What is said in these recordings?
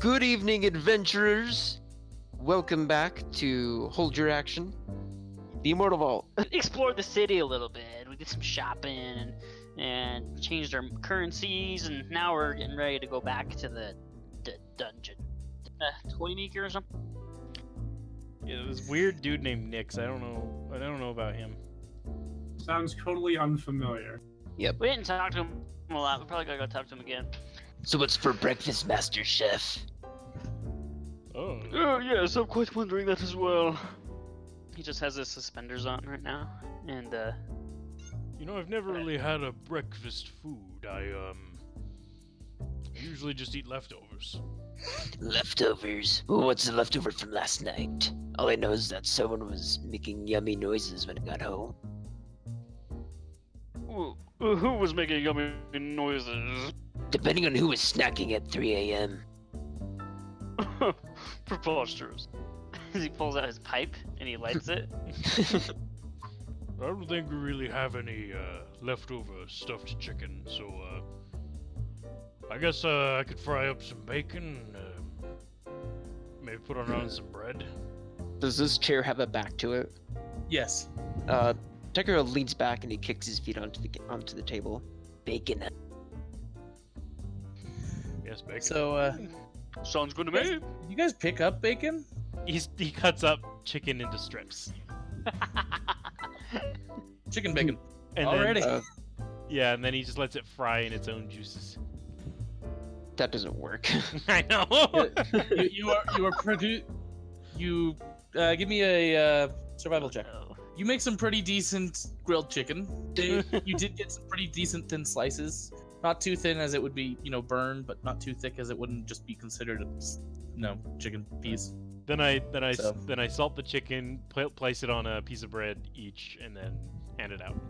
Good evening, adventurers. Welcome back to Hold Your Action, the Immortal Vault. Explored the city a little bit. We did some shopping and changed our currencies, and now we're getting ready to go back to the dungeon. Toymaker or something? Yeah, this weird dude named Nix. I don't know about him. Sounds totally unfamiliar. Yep. We didn't talk to him a lot. We probably gotta go talk to him again. So what's for breakfast, Master Chef? Oh. Oh yes, I'm quite wondering that as well. He just has his suspenders on right now, and You know, I've never really had a breakfast food. I usually just eat leftovers. Leftovers? Well, what's the leftover from last night? All I know is that someone was making yummy noises when I got home. who was making yummy noises? Depending on who was snacking at 3 a.m. Preposterous. He pulls out his pipe and he lights it. I don't think we really have any leftover stuffed chicken, so I guess I could fry up some bacon, maybe put on some bread. Does this chair have a back to it? Yes. Tucker leans back and he kicks his feet onto the table. Bacon. Yes, bacon. So, Sounds good to me. you guys pick up bacon? He cuts up chicken into strips. Chicken bacon. And Already. Then, yeah, and then he just lets it fry in its own juices. That doesn't work. I know. you are You give me a survival check. Oh. You make some pretty decent grilled chicken. You did get some pretty decent thin slices. Not too thin as it would be, burned, but not too thick as it wouldn't just be considered, chicken piece. Then I So- salt the chicken, place it on a piece of bread each, and then hand it out.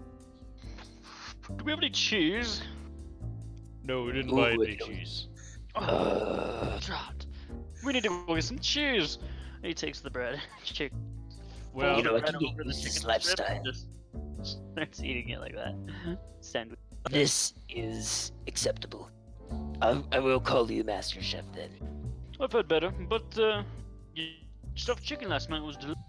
Do we have any cheese? No, we didn't Ooh, buy we any don't. cheese. Oh, God. We need to go get some cheese. And he takes the bread. Chick. Well, You know, I bread can over eat the this chicken lifestyle. strip and just starts eating it like that. Sandwich. This is acceptable. I will call you Master Chef then. I've had better, but your stuffed chicken last night was delicious.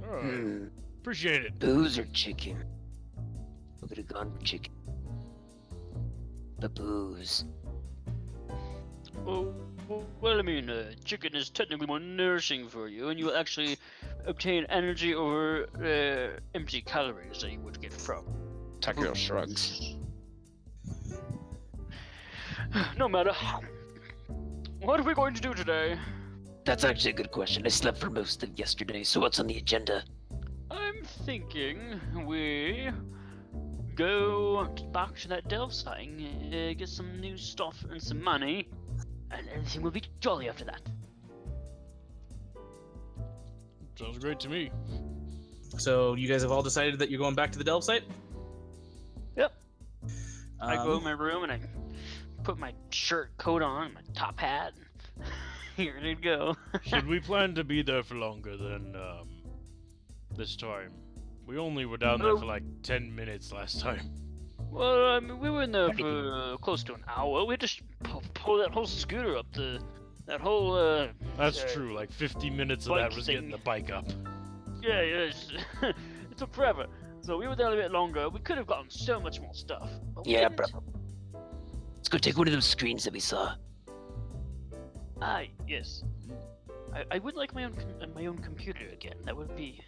alright. Hmm. Appreciate it. Booze or chicken? I would have gone for chicken. But booze. Oh, well, I mean, chicken is technically more nourishing for you, and you will actually obtain energy over empty calories that you would get from. Tucker shrugs. No matter. What are we going to do today? That's actually a good question. I slept for most of yesterday, so what's on the agenda? I'm thinking we go back to that delve site and get some new stuff and some money, and everything will be jolly after that. Sounds great to me. So you guys have all decided that you're going back to the delve site? Yep. I go in Um, my room and I put my shirt, coat on, my top hat, and here to go. Should we plan to be there for longer than this time? We only were down there for like 10 minutes last time. Well, I mean, we were in there for close to an hour. We had to pull that whole scooter up that whole, That's true, like 50 minutes of that bike was getting thing. the bike up. yeah, it took forever. So we were there a bit longer. We could have gotten so much more stuff. But we Yeah, didn't. bro. Let's go take one of those screens that we saw. Ah, yes. I would like my own computer again. That would be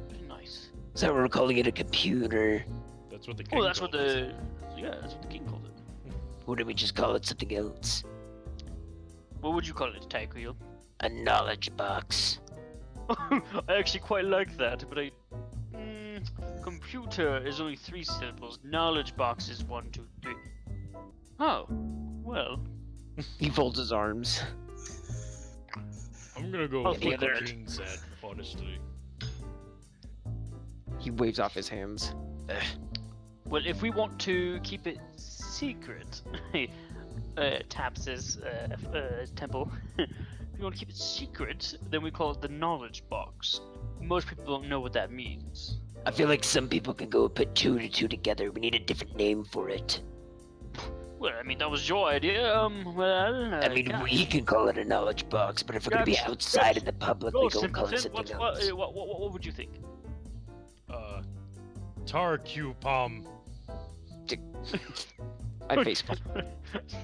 pretty nice. Is that what we're calling it, a computer? That's what the king Oh, that's what called it. that's what the king called it. Or do we just call it something else? What would you call it, Tyquil? A knowledge box. I actually quite like that, but computer is only 3 syllables. Knowledge box is 1, 2, 3. Oh, well. He folds his arms. I'm gonna go I'll with what take the that. king said, honestly. He waves off his hands. Well, if we want to keep it secret, taps his temple. If you want to keep it secret, then we call it the knowledge box. Most people don't know what that means. I feel like some people can go put 2 to 2 together. We need a different name for it. Well, I mean, that was your idea. I mean, we can call it a knowledge box, but if we're gonna be Gax, outside Gax, in the public, go we go call it simpleton. something What, else. what would you think? Tarcupom. I face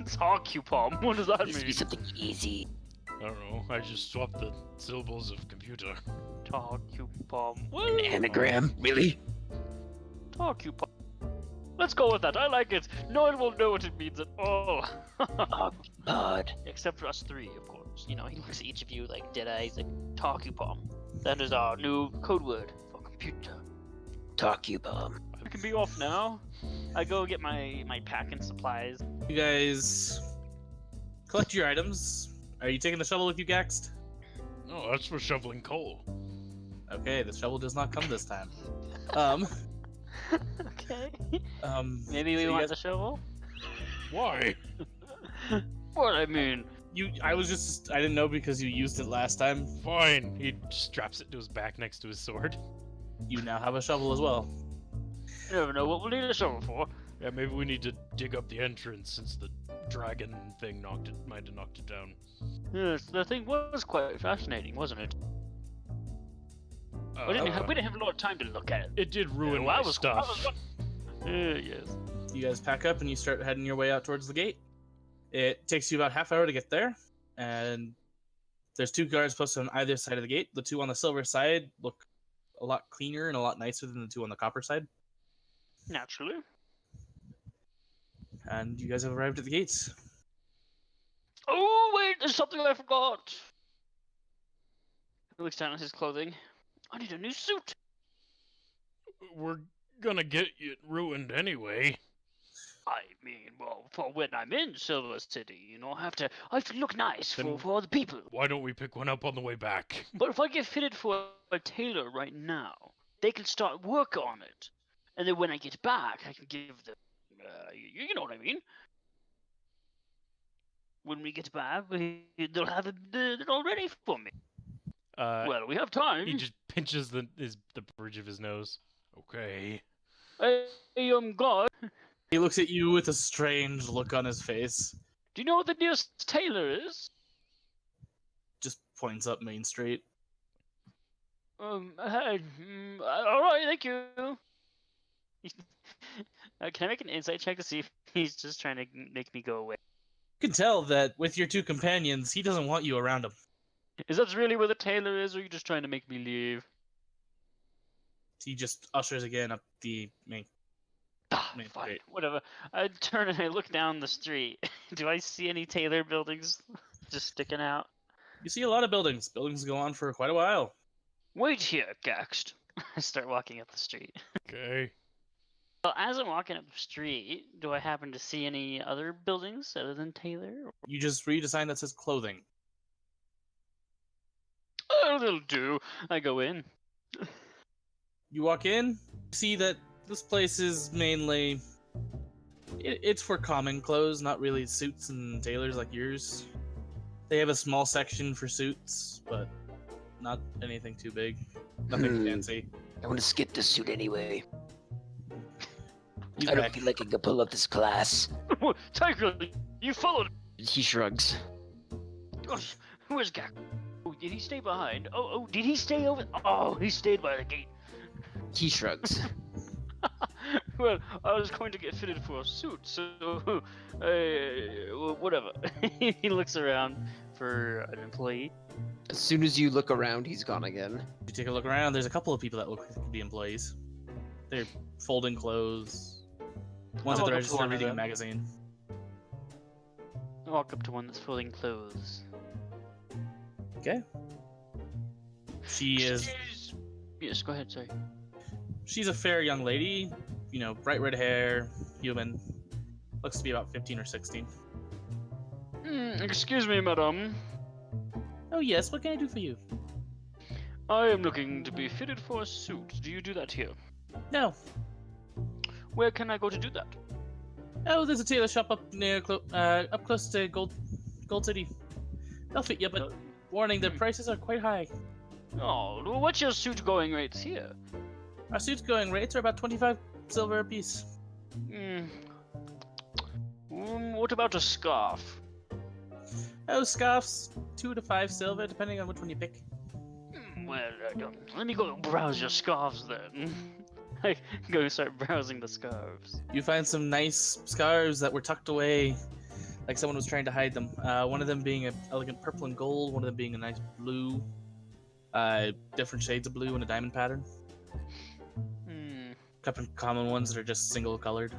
Tarcupom. What does that needs to be mean? something easy. I don't know. I just swapped the syllables of computer. Tarcupom. An anagram, really? Tarcupom. Let's go with that. I like it. No one will know what it means at all. Oh, God. Except for us three, of course. You know, he looks at each of you like dead eyes, like Tarcupom. That is our new code word for computer. Talk you, bomb. We can be off now. I go get my pack and supplies. You guys collect your items. Are you taking the shovel with you, Gaxed? No, that's for shoveling coal. Okay, the shovel does not come this time. Okay. so Maybe we you want guys- the shovel? Why? What I mean. I didn't know because you used it last time. Fine. He straps it to his back next to his sword. You now have a shovel as well. You never know what we'll need a shovel for. Yeah, maybe we need to dig up the entrance since the dragon thing might have knocked it down. Yes, the thing was quite fascinating, wasn't it? We didn't have a lot of time to look at it. It did ruin Well, my I was- stuff. Yes. You guys pack up and you start heading your way out towards the gate. It takes you about half hour to get there, and there's 2 guards posted on either side of the gate. The 2 on the silver side look a lot cleaner and a lot nicer than the 2 on the copper side. Naturally. And you guys have arrived at the gates. Oh, wait, there's something I forgot. He looks down at his clothing. I need a new suit. We're gonna get it ruined anyway. I mean, well, for when I'm in Silver City, you know, I have to look nice Then- for the people. Why don't we pick one up on the way back? But if I get fitted for a tailor right now, they can start work on it. And then when I get back, I can give them, you know what I mean? When we get back, they'll have it all ready for me. Well, we have time. He just pinches the bridge of his nose. Okay. Hey, God, He looks at you with a strange look on his face. do you know what the nearest tailor is? Just points up Main Street. All right, thank you. Can I make an insight check to see if he's just trying to make me go away? You can tell that with your 2 companions, he doesn't want you around him. Is that really where the tailor is, or are you just trying to make me leave? He just ushers again up the main. Ah, Main fine, gate. whatever. I turn and I look down the street. Do I see any tailor buildings just sticking out? You see a lot of buildings. Buildings go on for quite a while. Wait here, Gaxed. I start walking up the street. Okay. Well, as I'm walking up the street, do I happen to see any other buildings other than Taylor? You just read a sign that says clothing. Oh, that'll do. I go in. You walk in, see that this place is mainly. It's for common clothes, not really suits and tailors like yours. They have a small section for suits, but not anything too big. Nothing fancy. I want to skip this suit anyway. He's I don't back. feel like I can pull up this class. Tiger, you followed. He shrugs. Gosh, where's Gax? Oh, did he stay behind? Oh, did he stay over? Oh, he stayed by the gate. He shrugs. Well, I was going to get fitted for a suit, so well, whatever. He looks around for an employee. As soon as you look around, he's gone again. You take a look around. There's a couple of people that look like they could be employees. They're folding clothes. One's at I'll the go register for one of reading a them. magazine. I walk up to one that's folding clothes. Okay. She is. Yes, go ahead. Sorry. She's a fair young lady. You know, bright red hair, human. Looks to be about 15 or 16. Excuse me, madam. Oh yes, what can I do for you? I am looking to be fitted for a suit. Do you do that here? No. Where can I go to do that? Oh, there's a tailor shop up near, up close to Gold City. They'll fit you, but warning, the prices are quite high. Oh, what's your suit going rates here? Our suits going rates are about 25 silver apiece. what about a scarf? Oh, scarfs, 2 to 5 silver, depending on which one you pick. Well, let me go browse your scarves then. I go start browsing the scarves. You find some nice scarves that were tucked away, like someone was trying to hide them. One of them being an elegant purple and gold, one of them being a nice blue, different shades of blue and a diamond pattern. Hmm. Couple common ones that are just single colored.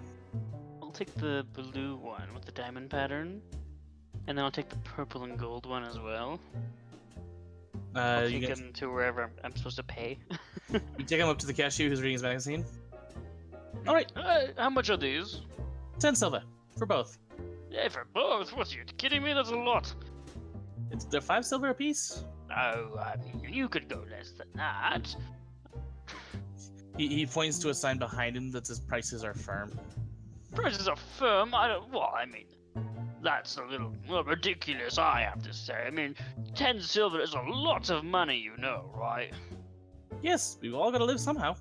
I'll take the blue one with the diamond pattern, and then I'll take the purple and gold one as well. I'll You, take them to wherever I'm supposed to pay. you take him up to the cashier who's reading his magazine. All right, How much are these? 10 silver for both. Yeah, for both? What, are you kidding me? That's a lot. They're 5 silver apiece. Oh, I mean, you could go less than that. He points to a sign behind him that says prices are firm. Prices are firm. I mean, that's a little ridiculous, I have to say. I mean, 10 silver is a lot of money, you know, right? Yes, we've all got to live somehow.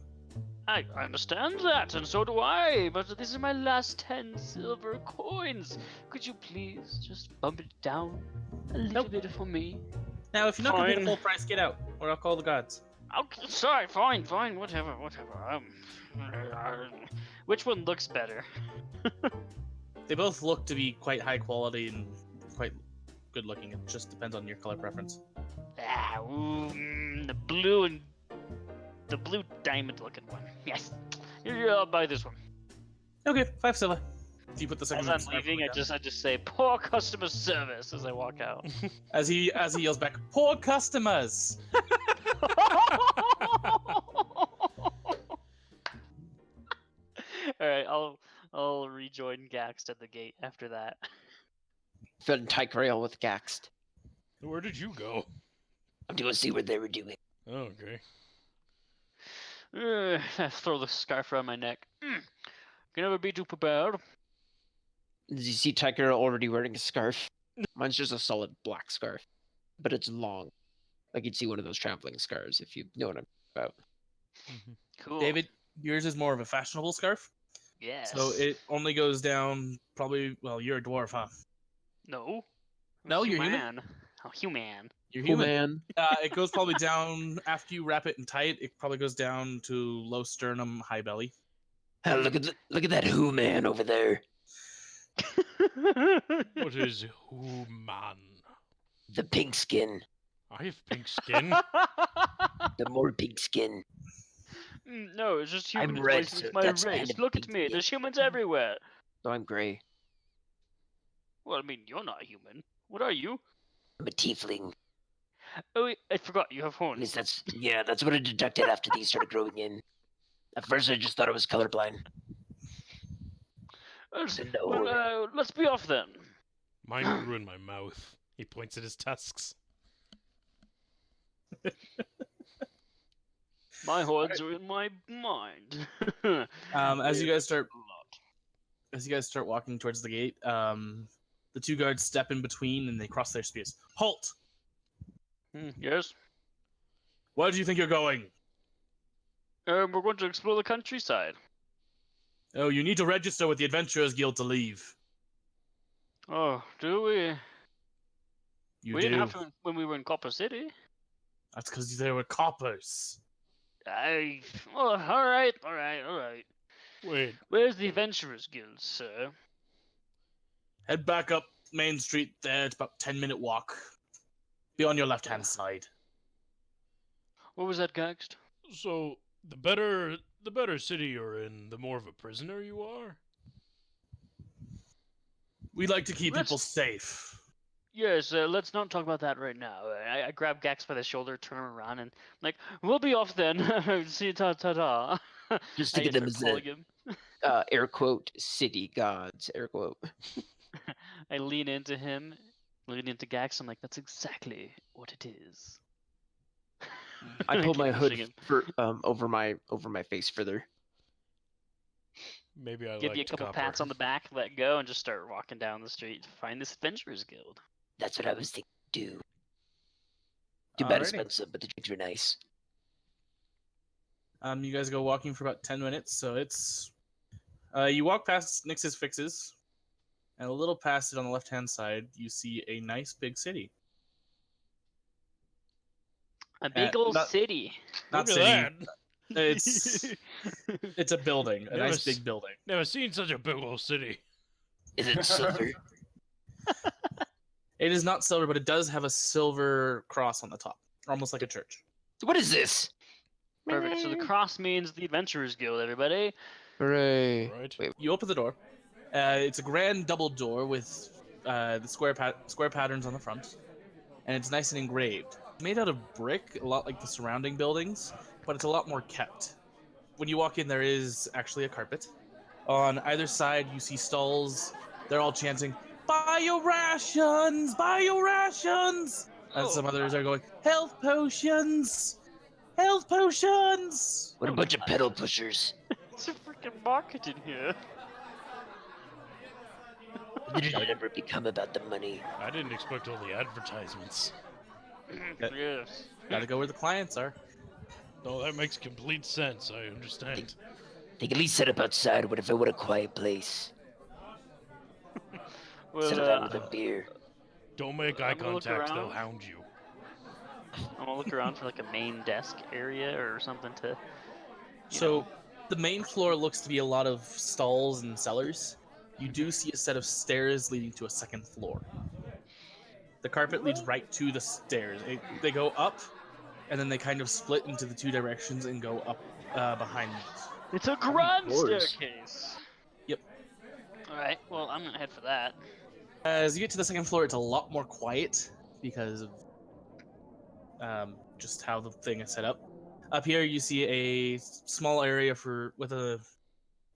I understand that, and so do I, but these are my last 10 silver coins. Could you please just bump it down a little bit for me? Now, if you're not going to pay the Fine. full price, get out, or I'll call the gods. Okay, sorry, fine, whatever. Which one looks better? They both look to be quite high quality and quite good looking. It just depends on your color preference. The blue diamond looking one. Yes. Yeah, I'll buy this one. Okay, 5 silver. Do you put the second As one I'm scarf leaving, down? I just say poor customer service as I walk out. As he yells back, poor customers. All right, I'll rejoin Gax at the gate after that. Fed Tycrail with Gaxt. Where did you go? I'm to go see what they were doing. Oh, okay. I throw the scarf around my neck. Can never be too prepared. Did you see Tycrail already wearing a scarf? Mine's just a solid black scarf, but it's long. Like you'd see one of those traveling scarves, if you know what I'm about. Cool. David, yours is more of a fashionable scarf. Yes. So it only goes down probably, well, you're a dwarf, huh? No. No, you're human? Oh, human. You're Cool, human. man. It goes probably down, after you wrap it and tie it, it probably goes down to low sternum, high belly. Look at that who man over there. What is who man? The pink skin. I have pink skin. The more pink skin. No, it's just I'm human. red, It's so my that's race. kind of Look at pink me. skin. There's humans everywhere. No, I'm gray. Well, I mean, you're not human. What are you? I'm a tiefling. Oh, wait, I forgot. You have At horns. least that's what I deducted after these started growing in. At first I just thought I was colorblind. Well, let's be off then. Mine grew in my mouth. He points at his tusks. My horns are in my mind. As you guys start walking towards the gate, the 2 guards step in between and they cross their spears. Halt! Yes. Where do you think you're going? We're going to explore the countryside. Oh, you need to register with the Adventurers Guild to leave. Oh, do we? You We do. didn't have to when we were in Copper City. That's because they were coppers. All right. Wait, Where's the Adventurers Guild, sir? Head back up Main Street there. It's about 10-minute walk. Be on your left-hand side. What was that, Gaxt? so the better city you're in, the more of a prisoner you are? We like to keep Let's- people safe. Yes, let's not talk about that right now. I grab Gax by the shoulder, turn him around, and I'm like, we'll be off then. See you, ta-ta-ta. Just think of them as him. Air quote, city gods, air quote. I lean into him, lean into Gax. I'm like, that's exactly what it is. I pull keep my pushing hood him. over my face further. Maybe I Give you a liked couple copper. pats on the back, let go, and just start walking down the street to find this Adventurers Guild. That's what I was thinking. Too bad Alrighty. expensive, but the drinks were nice. You guys go walking for about 10 minutes, so it's... you walk past Nix's Fixes, And a little past it on the left-hand side, you see a nice big city. A big old not- city. Not Look city. at that. It's a building, a Never nice s- big building. Never seen such a big old city. Is it silver? It is not silver, but it does have a silver cross on the top, almost like a church. What is this? Perfect. So the cross means the Adventurers Guild, everybody. Hooray. Right. Wait, You open the door. It's a grand double door with the square patterns on the front, and it's nice and engraved. Made out of brick, a lot like the surrounding buildings, but it's a lot more kept. When you walk in, there is actually a carpet. On either side, you see stalls. They're all chanting, "Buy your rations! Buy your rations!" And some others are going, "Health potions! Health potions!" What a bunch of pedal pushers. It's a freaking market in here. What did it ever become about the money? I didn't expect all the advertisements. Yes. Gotta go where the clients are. No, that makes complete sense. I understand. They could at least set up outside. What if I want a quiet place? Settle down with Well, a beer. Don't make eye I'm gonna look contact, they'll around. hound you. I'm gonna look around for like a main desk area or something to. So the main floor looks to be a lot of stalls and cellars. You do see a set of stairs leading to a second floor. The carpet leads right to the stairs. They go up, and then they kind of split into the two directions and go up behind these. It's a grand doors. staircase. Yep. All right. Well, I'm gonna head for that. As you get to the second floor, it's a lot more quiet because of just how the thing is set up. Up here, you see a small area with a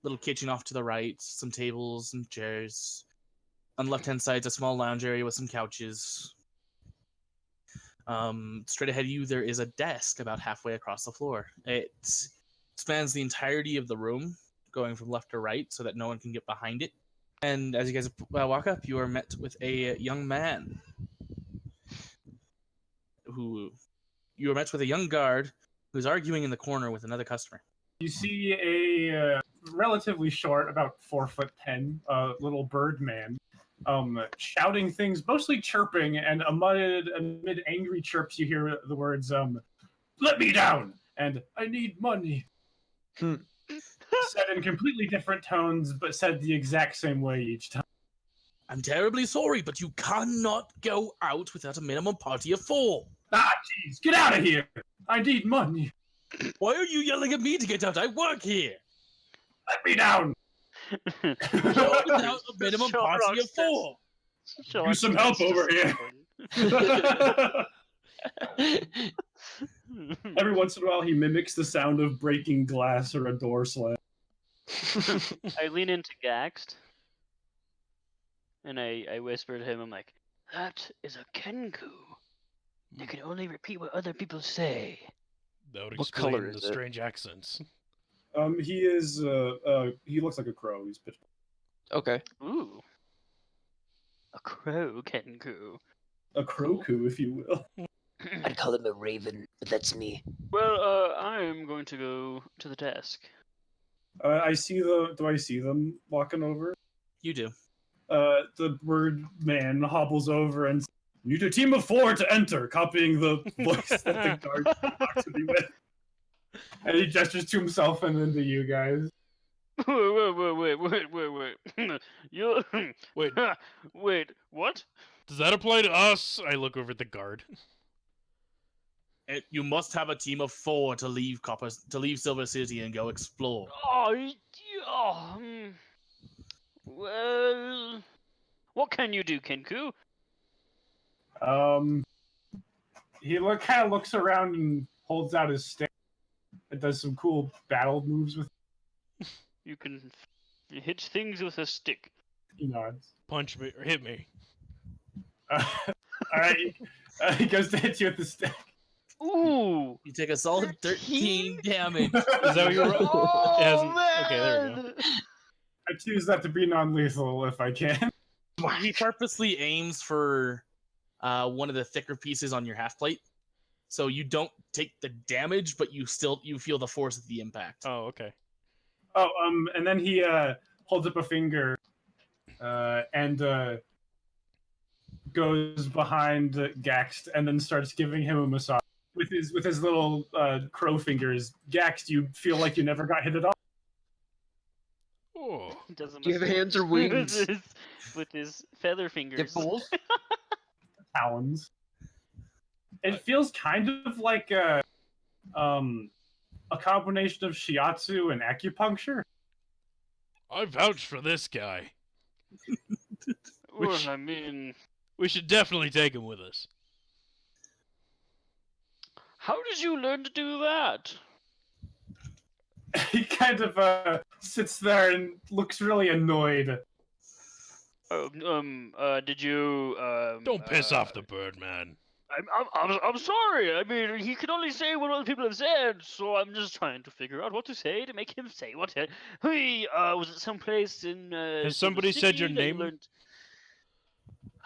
little kitchen off to the right, some tables and chairs. On the left-hand side, it's a small lounge area with some couches. Straight ahead of you, there is a desk about halfway across the floor. It spans the entirety of the room, going from left to right so that no one can get behind it. And as you guys walk up, you are met with a young man you are met with a young guard who's arguing in the corner with another customer. You see a relatively short, about 4'10", little bird man, shouting things, mostly chirping, and amid angry chirps, you hear the words, "Let me down!" and "I need money." Said in completely different tones, but said the exact same way each time. I'm terribly sorry, but you cannot go out without a minimum party of 4. Ah, jeez, get out of here! I need money. Why are you yelling at me to get out? I work here. Let me down. You're without a minimum Shut party up, of 4. Shall Do I some help just- over here. Every once in a while, he mimics the sound of breaking glass or a door slam. I lean into Gaxed, and I whisper to him, I'm like, "That is a Kenku. They can only repeat what other people say." That would What explain color the is it? strange accents. He is, he looks like a crow. He's pitch. Okay. Ooh. A crow Kenku. A crow-coo, if you will. I'd call him a raven, but that's me. Well, I'm going to go to the desk. Do I see them walking over? You do. The bird man hobbles over and says, "Need a team of 4 to enter," copying the voice that the guard talks to me with. And he gestures to himself and then to you guys. Wait. You. Wait, Wait, what? does that apply to us? I look over at the guard. You must have a team of 4 to leave Silver City and go explore. Well, what can you do, Kenku? He kind of looks around and holds out his stick. It does some cool battle moves with. You can hit things with a stick. He nods. Punch me or hit me. All right, he goes to hit you with the stick. Ooh! You take a solid 13 damage. Is that what you were? Oh, It hasn't- man! okay, there we go. I choose that to be non-lethal if I can. He purposely aims for one of the thicker pieces on your half plate, so you don't take the damage, but you feel the force of the impact. Oh, okay. Oh, and then he holds up a finger. and goes behind Gaxt and then starts giving him a massage with his little crow fingers. Gaxt, you feel like you never got hit at all. Oh, He does a Do you have hands or massage wings? with his feather fingers. Dimples? Talons. It feels kind of like a combination of shiatsu and acupuncture. I vouch for this guy. Well, I mean, We should definitely take him with us. how did you learn to do that? He kind of sits there and looks really annoyed. Did you, Don't piss off the bird man. I'm sorry. I mean, he can only say what other people have said, so I'm just trying to figure out what to say to make him say what. Hey, was it someplace in? Has Silver somebody said City your that you name?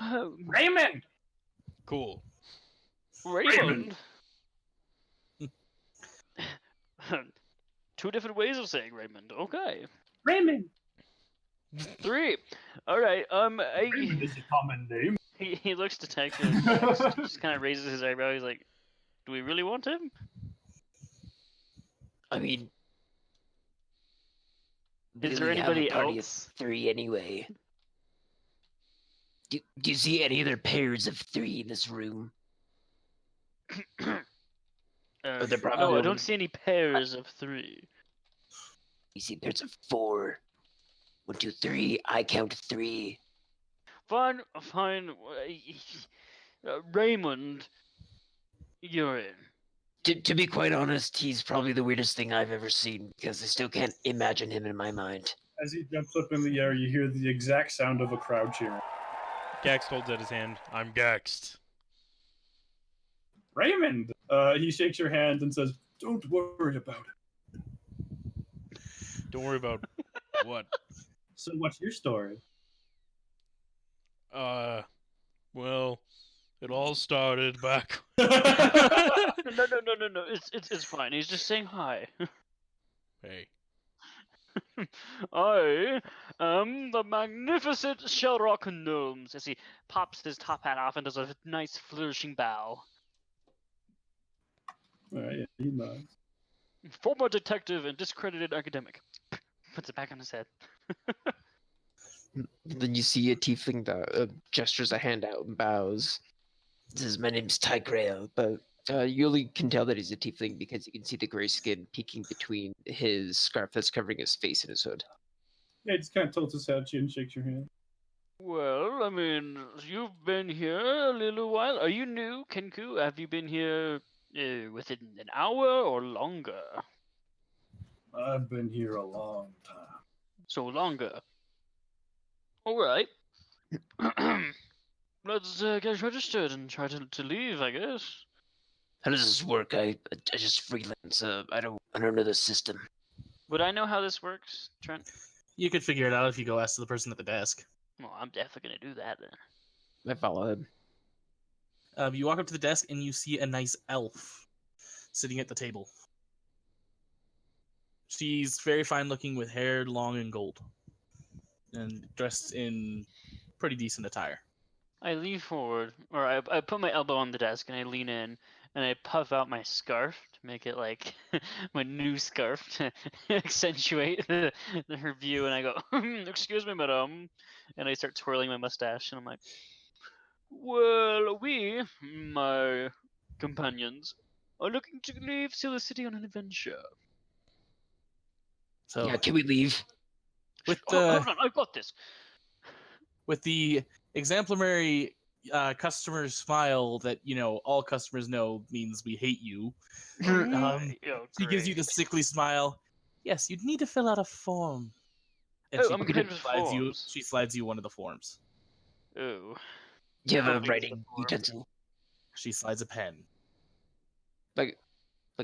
learned- Raymond! Cool. Raymond. Two different ways of saying Raymond. Okay. Raymond! 3. All right. Raymond is a common name. He looks to Tycho, just kind of raises his eyebrow. He's like, "Do we really want him?" I mean, Is we there only have a anybody party else? of 3 anyway. Do you see any other pairs of 3 in this room? Or they're probably No, I only- don't see any pairs of 3. You see, there's a 4. 1, 2, 3. I count 3. Fine, fine. Raymond, you're in. To be quite honest, he's probably the weirdest thing I've ever seen because I still can't imagine him in my mind. As he jumps up in the air, you hear the exact sound of a crowd cheering. Gax holds out his hand. I'm Gaxed. Raymond! He shakes your hand and says, "Don't worry about it." Don't worry about what. So what's your story? Well, it all started back. No. It's fine. He's just saying hi. Hey. I am the magnificent Shelrock Gnomes. As he pops his top hat off and does a nice flourishing bow. Alright, he nods. Former detective and discredited academic. Puts it back on his head. Then you see a tiefling that gestures a hand out and bows. Says, "My name's Ty Grail." But you only can tell that he's a tiefling because you can see the gray skin peeking between his scarf that's covering his face and his hood. Yeah, he just kind of tilts his head to you and shakes your hand. Well, I mean, you've been here a little while. Are you new, Kenku? Have you been here within an hour or longer? I've been here a long time. So longer. All right. Let's get registered and try to leave, I guess. How does this work? I just freelance. I don't know the system. Would I know how this works, Trent? You could figure it out if you go ask the person at the desk. Well, I'm definitely gonna do that then. I follow him. You walk up to the desk and you see a nice elf sitting at the table. She's very fine looking with hair long and gold and dressed in pretty decent attire. I lean forward, or I put my elbow on the desk and I lean in and I puff out my scarf to make it like my new scarf to accentuate her view. And I go, "Excuse me, madame," and I start twirling my mustache and I'm like, "Well, we, my companions, are looking to leave Silver City on an adventure." So Yeah, can we leave? with Hold the on, I've got this. with the exemplary customer smile that all customers know means we hate you. She gives you the sickly smile. Yes, you'd need to fill out a form. And Oh, I'm good with forms. she slides you one of the forms. Oh. Do you have How a big is the writing form? utensil? She slides a pen. Like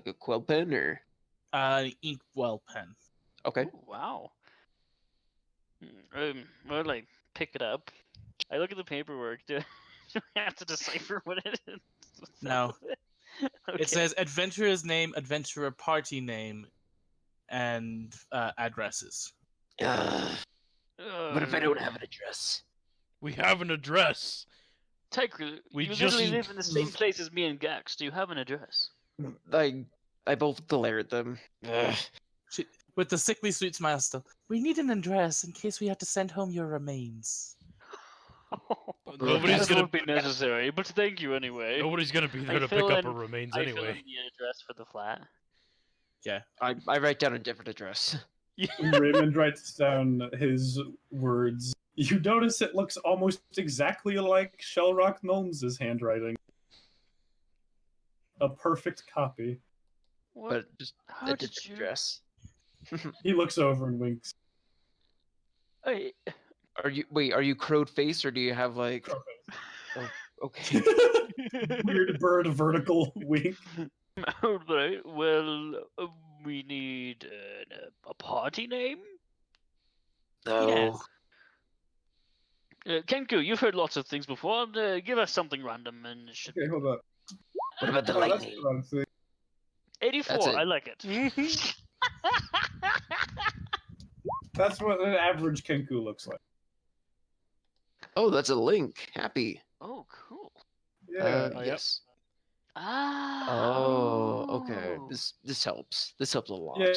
a quill pen or Inkwell pen. okay. Oh, wow. I like pick it up. I look at the paperwork. Do I have to decipher what it is? What's No. up with it? Okay. It says adventurer's name, adventurer party name, and addresses. Uh, What if I don't have an address? We have an address. Tiger, We you just- literally live in the same place as me and Gax. Do you have an address? I both glare at them. Ugh. With the sickly sweet smile still. We need an address in case we have to send home your remains. Nobody's That gonna won't be necessary, but thank you anyway. Nobody's gonna be there I to fill pick up in- our remains I fill in anyway. the address for the flat. Yeah. I write down a different address. Raymond writes down his words. You notice it looks almost exactly like Shellrock Gnomes' handwriting. A perfect copy. What? But just How a did different you? address. He looks over and winks. I... Are you crowed face or do you have like okay. Weird bird vertical wink. Alright, well, we need a party name? No. Yes. Kenku, you've heard lots of things before. Give us something random and it should Okay, be hold up. What about the Oh, that's lightning? what I'm saying. 84. That's it. I like it. That's what an average Kenku looks like. Oh, that's a link. Happy. Oh, cool. Yeah. Oh, yep. Yes. Ah. Oh, okay. This helps. This helps a lot. Yeah.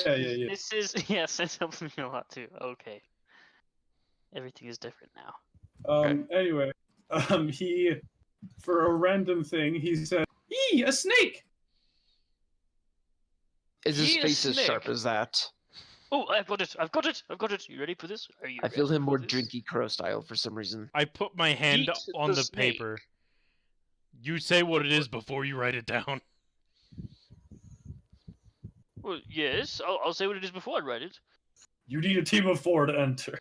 This is yes, this helps me a lot too. Okay. Everything is different now. Anyway, he, for a random thing, he said, "Eee, a snake!" Is his He is face as sharp snake. as that? Oh, I've got it. I've got it. I've got it. You ready for this? Are you? I feel ready him for more this? drinky crow style for some reason. I put my hand Eat on the the snake. paper. You say what it is before you write it down. Well, yes. I'll say what it is before I write it. You need a team of 4 to enter.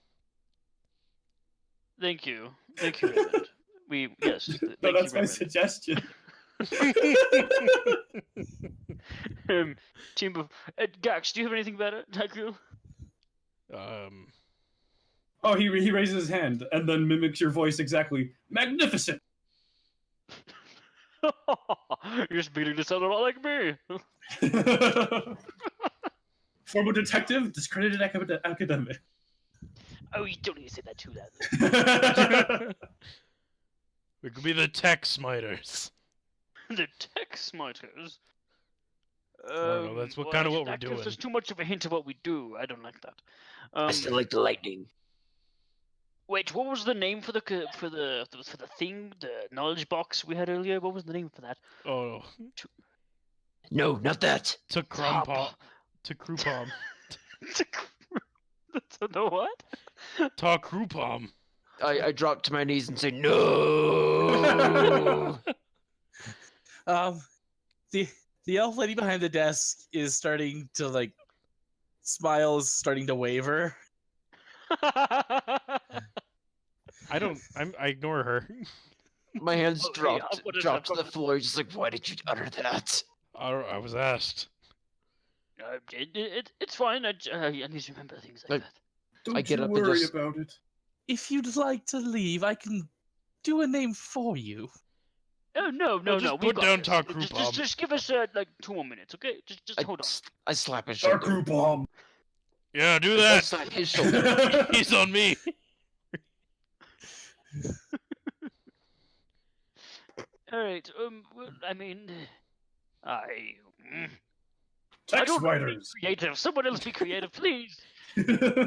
Thank you. Thank you, Raymond. Yes. No, Thank that's you, my Raymond. suggestion. Team of Gax, do you have anything better, Taku? Oh, he raises his hand and then mimics your voice exactly. Magnificent! You're speaking to sound a lot like me. Former detective, discredited academic. Oh, you don't need to say that too loud. We could be the tech smiters. The tech smarters. I don't know, that's what kind of what we're that gives doing. us too much of a hint of what we do. I don't like that. I still like the lightning. Wait, what was the name for the thing, the knowledge box we had earlier? What was the name for that? Oh, No, not that. to Crumpom. To Crumpom. The what? Ta Crumpom. I drop to my knees and say no. The elf lady behind the desk is starting to like smile, is starting to waver. I ignore her. My hands Oh, hey, dropped I've got it, dropped to I've the got it. floor, just like, why did you utter that? I was asked. It's fine. I need to remember things like Like, that. Don't I get you up and worry just- about it. If you'd like to leave, I can do a name for you. Oh no, Well, just we've put got down this. Talk Just- Rupom. Just give us like 2 more minutes, okay? Just hold on. I slap his Dark shoulder. Root Bomb. Yeah, do I that. slap his shoulder. He's on me. All right. Well, I mean, I Text don't know, be writers. creative. Someone else be creative, please.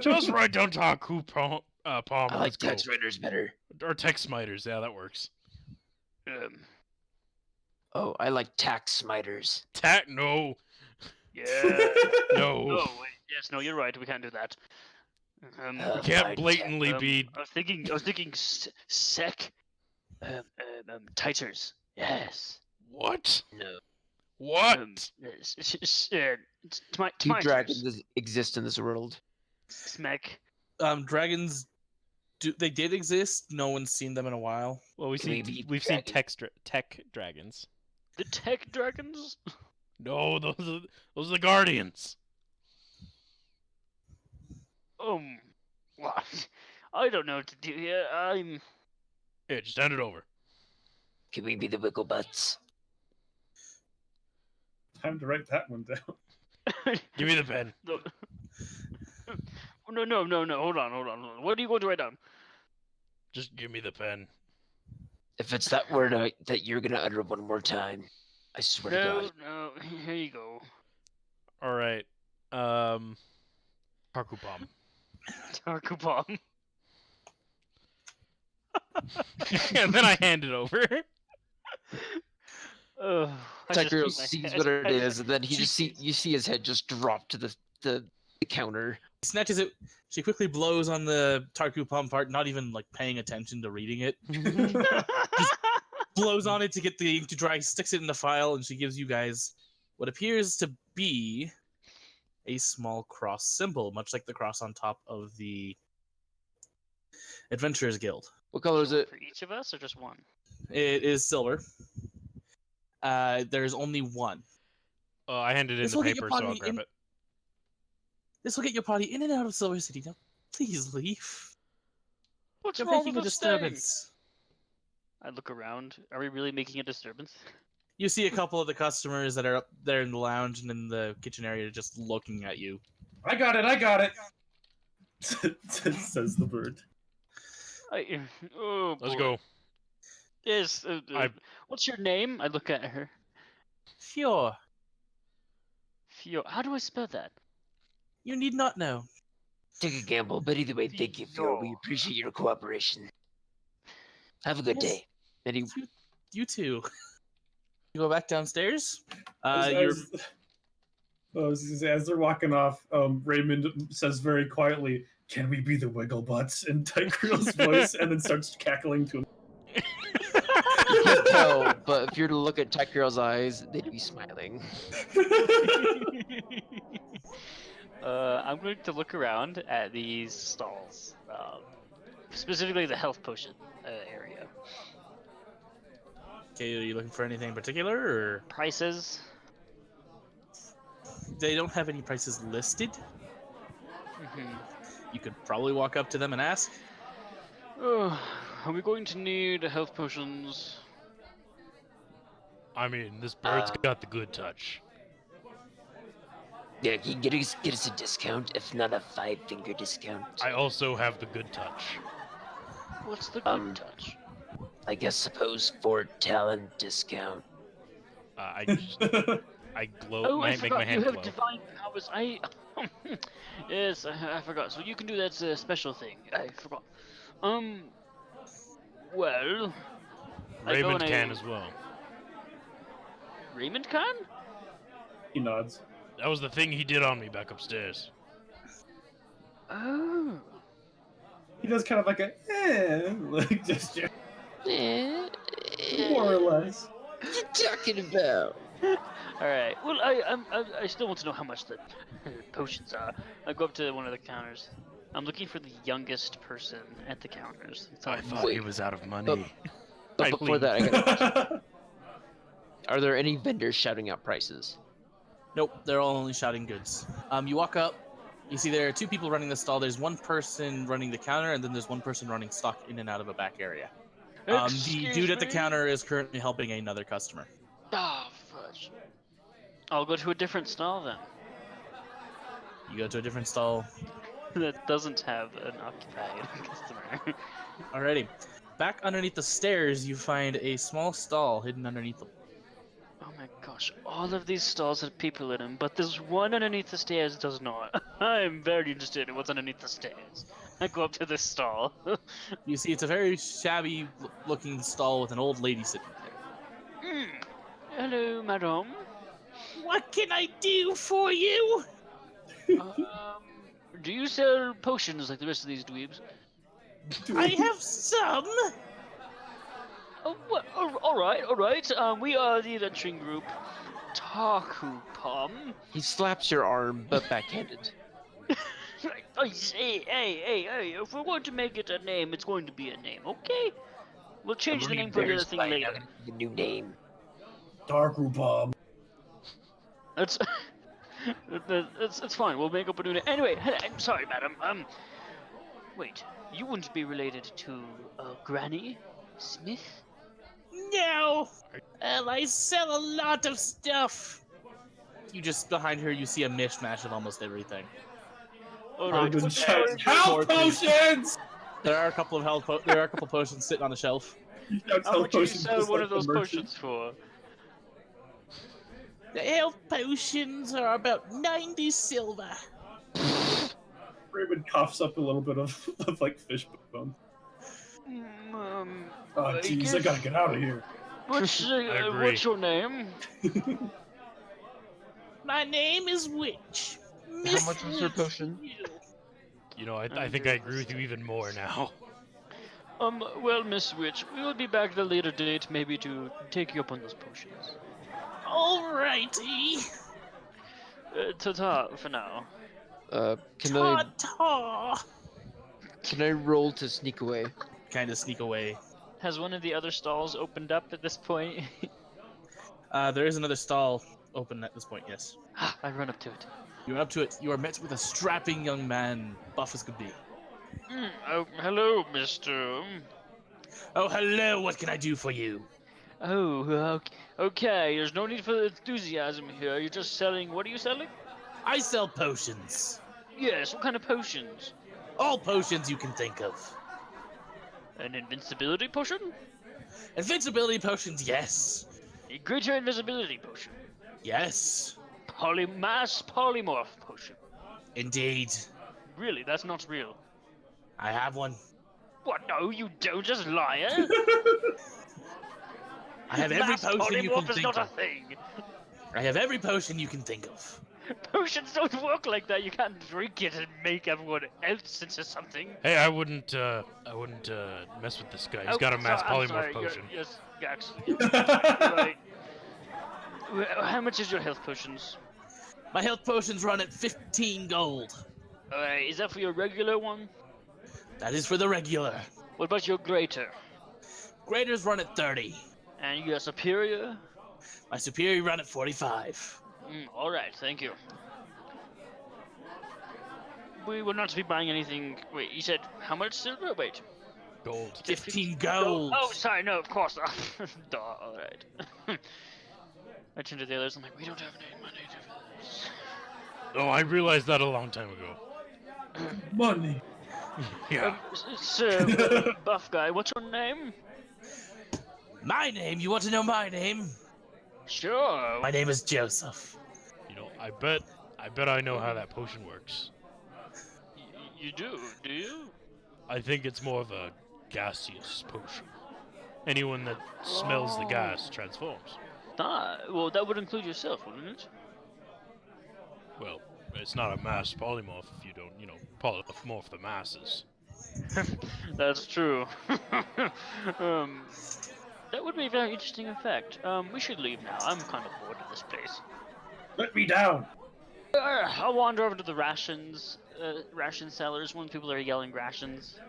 Just write down Ta Crumpom. I like Let's go. text writers better. Or tech smiters. Yeah, that works. Oh, I like tax smiters. No. Yeah. No. Oh wait. Yes. No, you're right. We can't do that. We Fine, can't blatantly be. I was thinking sec. Titers. Yes. What? No. What? Do dragons exist in this world? Smack. Dragons, they did exist. No one's seen them in a while. Well, Can we be we've seen dragon? tech dragons. The tech dragons. No, those are the guardians. What? I don't know what to do here. Here, just hand it over. Can we be the Wigglebutts? Time to write that one down. Give me the pen. No. Hold on. What are you going to write down? Just give me the pen. If it's that word that you're gonna utter one more time, I swear to God. No. Here you go. All right. Parkupam. Tarkupom. And then I hand it over. Oh, I just Tucker beat my sees head. what it I just- is, and then cheat you see his head just drop to the counter. Snatches it. She quickly blows on the Tarku Palm part, not even like paying attention to reading it. Blows on it to get the ink to dry, sticks it in the file, and she gives you guys what appears to be a small cross symbol, much like the cross on top of the Adventurers Guild. What color is So one it? for each of us, or just one? It is silver. There's only one. I handed in This the will get your paper, so I'll party grab in- it. This will get your party in and out of Silver City. Now, please leave. What's You're wrong making with a this thing? disturbance. I look around. Are we really making a disturbance? You see a couple of the customers that are up there in the lounge and in the kitchen area just looking at you. I got it. Says the bird. Oh, Let's boy. go. Yes. What's your name? I look at her. Sure, Fio. How do I spell that? you need not know. Take a gamble, but either way, thank you, Phil. We appreciate your cooperation. Have a good Yes. day. And he You too. You go back downstairs. As, You're as, I was gonna say, as they're walking off, Raymond says very quietly, "Can we be the Wiggle Butts?" in Tycreel's voice, and then starts cackling to him. You can't tell, but if you're to look at Tycreel's eyes, they'd be smiling. I'm going to look around at these stalls, specifically the health potion area. okay. Are you looking for anything in particular, or Prices. they don't have any prices listed? Mhm. You could probably walk up to them and ask. Oh, are we going to need health potions? I mean, this bird's Um, got the good touch. yeah, he can get us a discount, if not a 5-finger discount. I also have the good touch. What's the good touch? I guess suppose for talent discount. I just I glow. Oh, I make my forgot. You hand have glow. divine powers. Yes, I forgot. So you can do that special thing. I forgot. Well, I go Raymond and can as well. Raymond can? He nods. That was the thing he did on me back upstairs. Oh. He does kind of like a like gesture, Eh, more or less. What you talking about? All right. Well, I still want to know how much the potions are. I go up to one of the counters. I'm looking for the youngest person at the counters. That's all I I'm thought he Wait. was out of money. But I before leave. that, I got a question. Are there any vendors shouting out prices? Nope, they're all only shouting goods. You walk up. You see there are two people running the stall. There's one person running the counter, and then there's one person running stock in and out of a back area. The Excuse dude at the me? counter is currently helping another customer. Ah, fudge. I'll go to a different stall then. You go to a different stall. That doesn't have an occupied customer. Alrighty. Back underneath the stairs, you find a small stall hidden underneath them. Oh my gosh, all of these stalls have people in them, but this one underneath the stairs does not. I'm very interested in what's underneath the stairs. I go up to this stall. You see, it's a very shabby looking stall with an old lady sitting there. Hello, madam. What can I do for you? Do you sell potions like the rest of these dweebs? I have some. Oh, what? All right. We are the adventuring group Taku Pom. He slaps your arm, but backhanded. Hey, if we're going to make it a name, it's going to be a name, okay? We'll change the name for the other Bears thing flying later. out into the new name. Darkrupom. That's it's fine. We'll make up a new name. Anyway, I'm sorry, madam. Wait, you wouldn't be related to Granny Smith? No. Well, I sell a lot of stuff. You just behind her, you see a mishmash of almost everything. Alright, Raymond what shouts, potion? "Health potions!" There are a couple of there are a couple potions sitting on the shelf. He shouts How health much do you potions sell just one like of the those merchant. potions for? The health potions are about 90 silver. Raymond coughs up a little bit of like fish bones. Oh, I jeez, I guess- gotta get out of here. What's agree. your name? My name is Witch. How much was your potion? You know, I think I agree with you even more now. Well, Miss Witch, we will be back at a later date, maybe to take you up on those potions. Alrighty. Ta-ta for now. Can I Ta-ta. can I roll to sneak away? Kind of sneak away. Has one of the other stalls opened up at this point? There is another stall open at this point, yes. I run up to it. You are up to it. You are met with a strapping young man, buff as could be. Oh, hello, Mister. Oh, hello. What can I do for you? Oh, okay. There's no need for enthusiasm here. You're just selling. What are you selling? I sell potions. Yes. What kind of potions? All potions you can think of. An invincibility potion? Invincibility potions, yes. A greater invisibility potion? Yes. Mass polymorph potion? Indeed. Really? That's not real. I have one. What? No, you don't. Just liar. I have every Mass potion you can polymorph is think not a of. thing. I have every potion you can think of. Potions don't work like that. You can't drink it and make everyone else into something. Hey, I wouldn't mess with this guy. He's got a mass I'm polymorph sorry, potion. Yes, right. How much is your health potions? My health potions run at 15 gold. Alright, is that for your regular one? That is for the regular. What about your greater? Graders run at 30. And your superior? My superior run at 45. Alright, thank you. We will not be buying anything. Wait, you said how much silver? Wait. Gold. 15 gold. Oh, sorry, no, of course not. Duh, alright. I turned to the others, I'm like, we don't have any money for this. Oh, I realized that a long time ago. Money. Yeah. Sir, buff guy, what's your name? My name? You want to know my name? Sure. My name is Joseph. You know, I bet I know how that potion works. You do you? I think it's more of a gaseous potion. Anyone that smells the gas transforms. Well, that would include yourself, wouldn't it? Well, it's not a mass polymorph if you don't, polymorph the masses. That's true. That would be a very interesting effect. We should leave now. I'm kind of bored of this place. Let me down. I'll wander over to the ration sellers when people are yelling rations.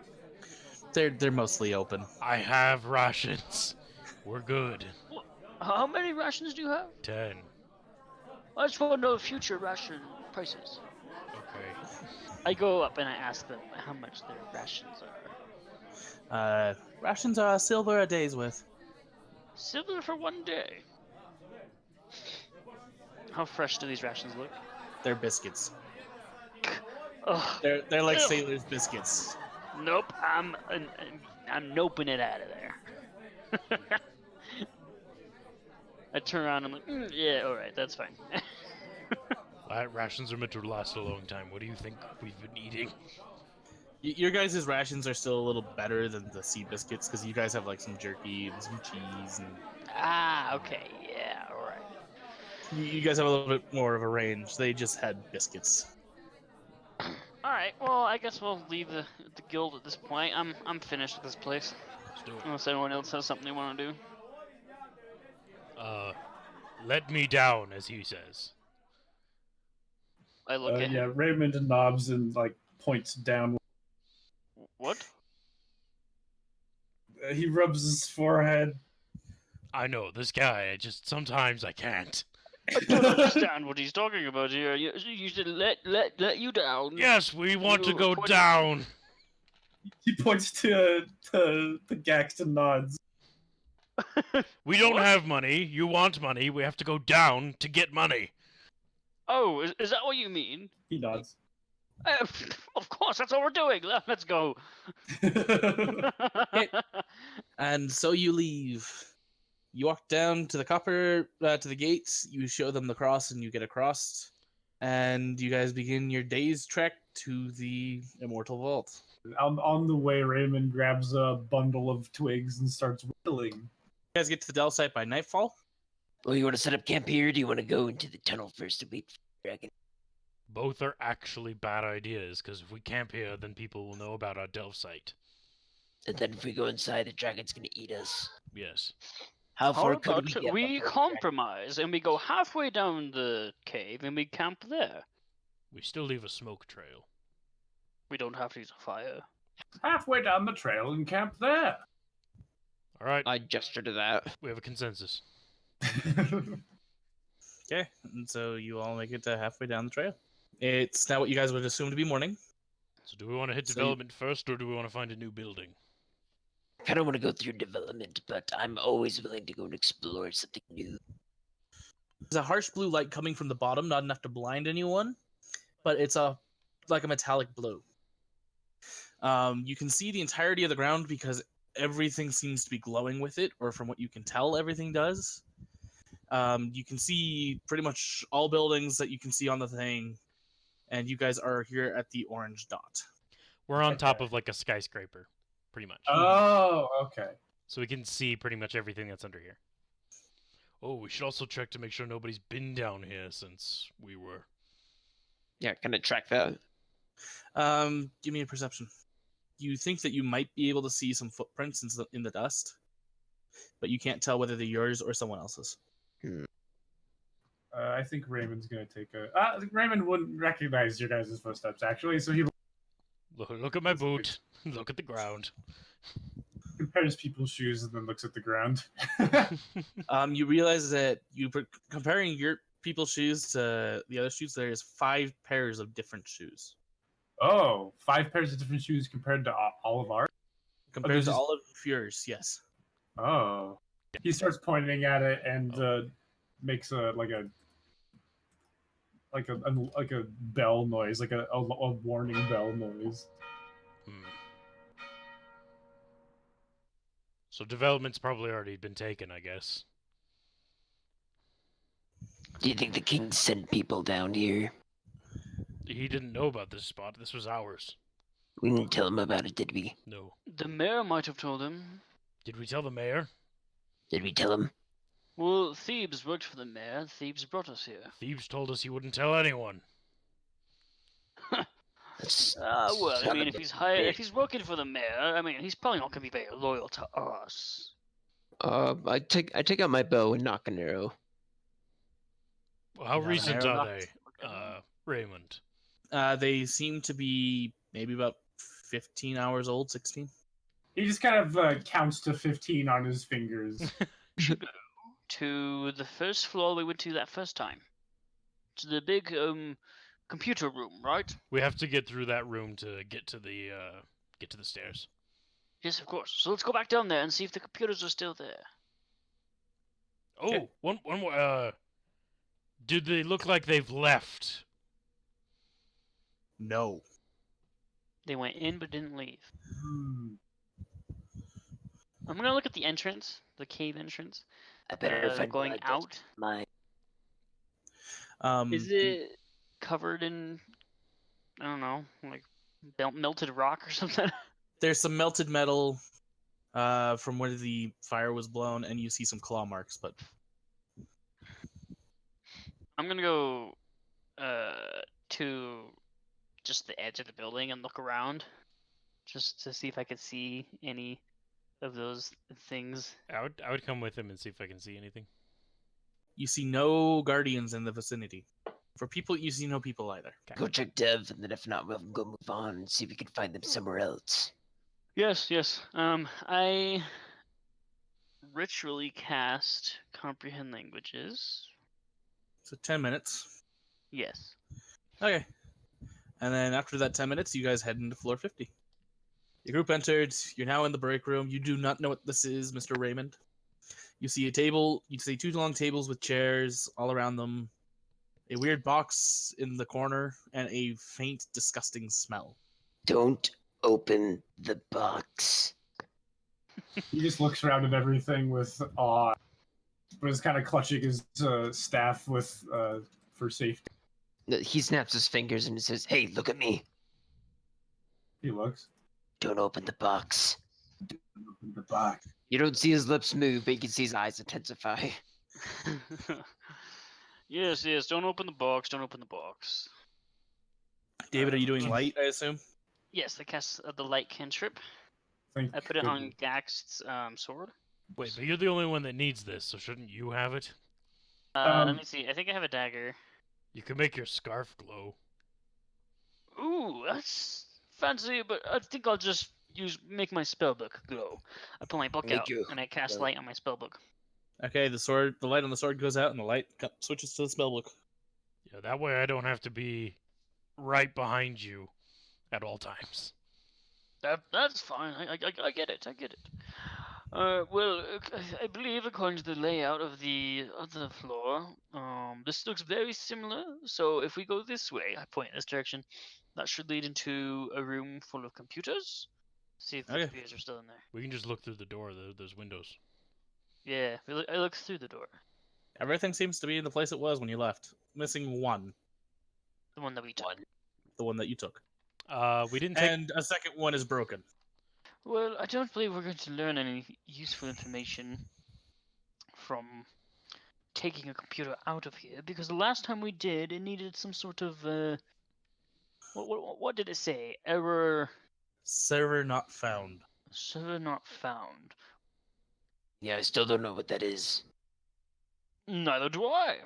They're mostly open. I have rations. We're good. How many rations do you have? 10. I just want to know future ration prices. Okay. I go up and I ask them how much their rations are. Rations are silver a day's worth. Silver for 1 day. How fresh do these rations look? They're biscuits. Ugh. They're like Ew. sailors' biscuits. Nope, I'm noping it out of there. I turn around and I'm like, yeah, alright, that's fine. Rations are meant to last a long time. What do you think we've been eating? Your guys' rations are still a little better than the sea biscuits because you guys have like some jerky and some cheese and Okay, yeah, alright. you guys have a little bit more of a range. They just had biscuits. Alright, well, I guess we'll leave the guild at this point. I'm finished with this place. Let's do it. Unless anyone else has something they want to do. Let me down, as he says. I look at Yeah, him. Raymond nods and like points down. What? He rubs his forehead. I know, this guy, sometimes I can't. I don't understand what he's talking about here. You should let you down. Yes, we want to You go point- down. He points to the Gax and nods. We don't What? have money. You want money. We have to go down to get money. Oh, is that what you mean? He nods. Of course, that's what we're doing. Let's go. And so you leave. You walk down to the to the gates. You show them the cross, and you get across. And you guys begin your day's trek to the Immortal Vault. On the way, Raymond grabs a bundle of twigs and starts whittling. You guys get to the Dell site by nightfall. Well, you want to set up camp here? Or do you want to go into the tunnel first to wait for the dragon? Both are actually bad ideas, because if we camp here, then people will know about our delve site. And then if we go inside, the dragon's gonna eat us. Yes. How How far could about we get? we before the dragon- compromise and we go halfway down the cave and we camp there? We still leave a smoke trail. We don't have to use a fire. Halfway down the trail and camp there. All right, I gesture to that. we have a consensus. Okay, and so you all make it halfway down the trail. It's now what you guys would assume to be morning. So do we want to hit So development first, or do we want to find a new building? I kind of want to go through development, but I'm always willing to go and explore something new. There's a harsh blue light coming from the bottom, not enough to blind anyone, but it's like a metallic blue. You can see the entirety of the ground because everything seems to be glowing with it, or from what you can tell, everything does. You can see pretty much all buildings that you can see on the thing, and you guys are here at the orange dot. We're on top of like a skyscraper, pretty much. Oh, okay. So we can see pretty much everything that's under here. Oh, we should also check to make sure nobody's been down here since we were. Yeah, kind of track that. Give me a perception. You think that you might be able to see some footprints in the dust, but you can't tell whether they're yours or someone else's. I think Raymond's gonna take a. Raymond wouldn't recognize your guys' footsteps actually, so he Look at my boot. Look at the ground. compares people's shoes and then looks at the ground. You realize that comparing your people's shoes to the other shoes, there's 5 pairs of different shoes. Oh, 5 pairs of different shoes compared to all of ours. Compared there's to just- all of yours, yes. Oh, he starts pointing at it and makes a like a bell noise, like a warning bell noise. Hmm. So development's probably already been taken, I guess. Do you think the king sent people down here? He didn't know about this spot. This was ours. We didn't tell him about it, did we? No. The mayor might have told him. Did we tell the mayor? Did we tell him? Well, Thebes worked for the mayor. Thebes brought us here. Thieves told us he wouldn't tell anyone. That's Well, I son mean, of if a he's hired, if bitch. he's working for the mayor, I mean, he's probably not gonna be very loyal to us. I take out my bow and knock an arrow. Well, how Yeah, recent arrow are knocked. they, Raymond? They seem to be maybe about 15 hours old, 16. He just kind of counts to 15 on his fingers. Should go to the first floor we went to that first time. To the big computer room, right? We have to get through that room to get to the stairs. Yes, of course. So let's go back down there and see if the computers are still there. Oh, Okay. one more. Do they look like they've left? No. They went in but didn't leave. Hmm. I'm gonna look at the entrance, the cave entrance. I better find Going blood, that's out. My Is it covered in, I don't know, like melted rock or something? There's some melted metal from where the fire was blown, and you see some claw marks, but I'm gonna go to just the edge of the building and look around, just to see if I could see any of those things. I would come with him and see if I can see anything. you see no guardians in the vicinity. For people, you see no people either. go check Dev, and then if not, we'll go move on and see if we can find them somewhere else. Yes, yes. I ritually cast comprehend languages. So 10 minutes. Yes. Okay. And then after that 10 minutes, you guys head into floor 50. Your group entered. You're now in the break room. You do not know what this is, Mr. Raymond. You see a table. You see 2 long tables with chairs all around them. A weird box in the corner and a faint, disgusting smell. Don't open the box. He just looks around at everything with awe, but is kind of clutching his staff with for safety. He snaps his fingers and says, "Hey, look at me. He looks. Don't open the box." Open the box. You don't see his lips move, but you can see his eyes intensify. Yes, yes. Don't open the box. Don't open the box. David, are you doing light, I assume? Yes, I cast the light cantrip. Thank I put it on goodness. Gax's sword. Wait, but you're the only one that needs this, so shouldn't you have it? Let me see. I think I have a dagger. You can make your scarf glow. Ooh, that's fancy, but I think I'll just make my spellbook glow. I pull my book Make out you and I cast glow. light on my spellbook. Okay, the light on the sword goes out, and the light switches to the spellbook. Yeah, that way I don't have to be right behind you at all times. That's fine. I get it. I get it. Well, I believe according to the layout of the floor, this looks very similar. So if we go this way, I point in this direction, that should lead into a room full of computers. See if the Okay. computers are still in there. We can just look through the door. There's windows. Yeah, I look through the door, Everything seems to be in the place it was when you left. Missing one. the one that we took. The one that you took. We didn't take. And a second one is broken. Well, I don't believe we're going to learn any useful information from taking a computer out of here, because the last time we did, it needed some sort of what did it say? Error. Server not found. Server not found. Yeah, I still don't know what that is. Neither do I.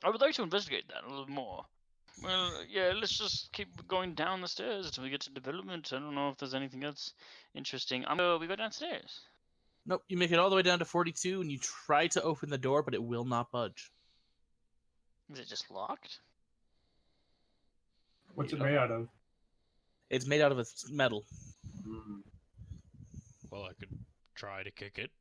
I would like to investigate that a little more. Well, yeah, let's just keep going down the stairs until we get to development. I don't know if there's anything else interesting. We go downstairs. Nope, you make it all the way down to 42, and you try to open the door, but it will not budge. Is it just locked? What's it made out of? It's made out of metal. Mm. Well, I could try to kick it.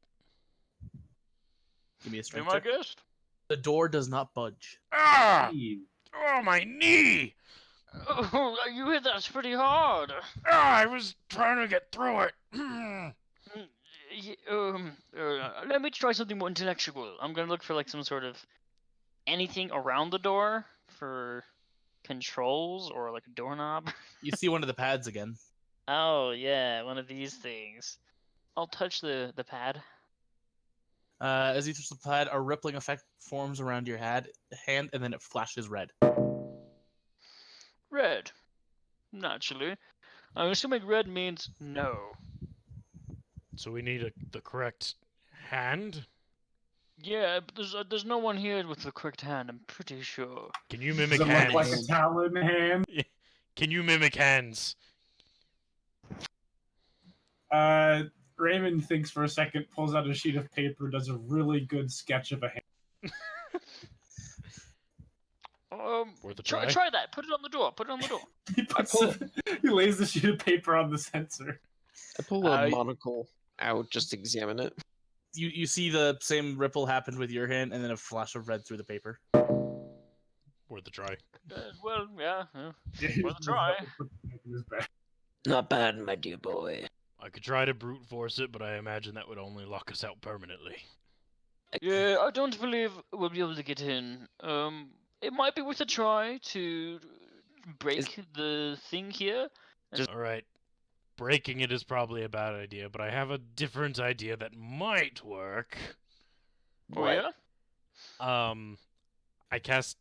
Give me a Be strength my check. guest. The door does not budge. Ah! Hey, Oh, my knee! Oh, you hit that pretty hard. Ah, I was trying to get through it. Let me try something more intellectual. I'm gonna look for like some sort of anything around the door for controls or like a doorknob. You see one of the pads again. Oh yeah, one of these things. I'll touch the pad. As you touch the pad, a rippling effect forms around your hand, and then it flashes red. Red. Naturally. I'm assuming red means no. So we need the correct hand. Yeah, but there's no one here with the correct hand, I'm pretty sure. Can you does mimic it look like a hands? talon hand? Can you mimic hands? Raymond thinks for a second, pulls out a sheet of paper, does a really good sketch of a hand. Worth a try. Try that. Put it on the door. Put it on the door. He lays the sheet of paper on the sensor. I pull a Uh, monocle out just to examine it. You see the same ripple happened with your hand, and then a flash of red through the paper. Worth a try. Well, yeah. Yeah, Worth a try. Put it back in his bag. Not bad, my dear boy. I could try to brute force it, but I imagine that would only lock us out permanently. Yeah, I don't believe we'll be able to get in. It might be worth a try to break the thing here. All right. Breaking it is probably a bad idea, but I have a different idea that might work. Oh What? yeah. I cast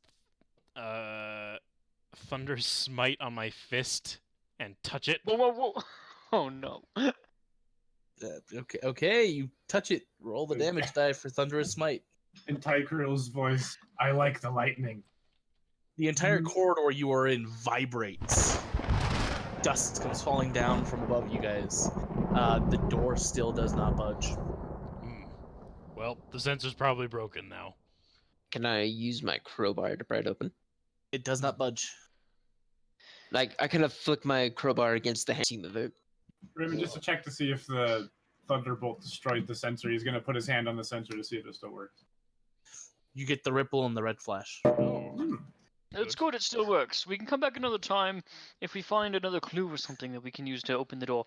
Thunder Smite on my fist and touch it. Whoa. Oh no. Okay, you touch it. Roll the damage die for Thunderous Smite. In Tykrill's voice, I like the lightning. The entire corridor you are in vibrates. Dust comes falling down from above you guys. The door still does not budge. Well, the sensor's probably broken now. Can I use my crowbar to pry it open? It does not budge. Like, I kind of flick my crowbar against the seam of it. Raymond, just to check to see if the thunderbolt destroyed the sensor, he's going to put his hand on the sensor to see if it still works. You get the ripple and the red flash. Oh. It's good. It still works. We can come back another time if we find another clue or something that we can use to open the door.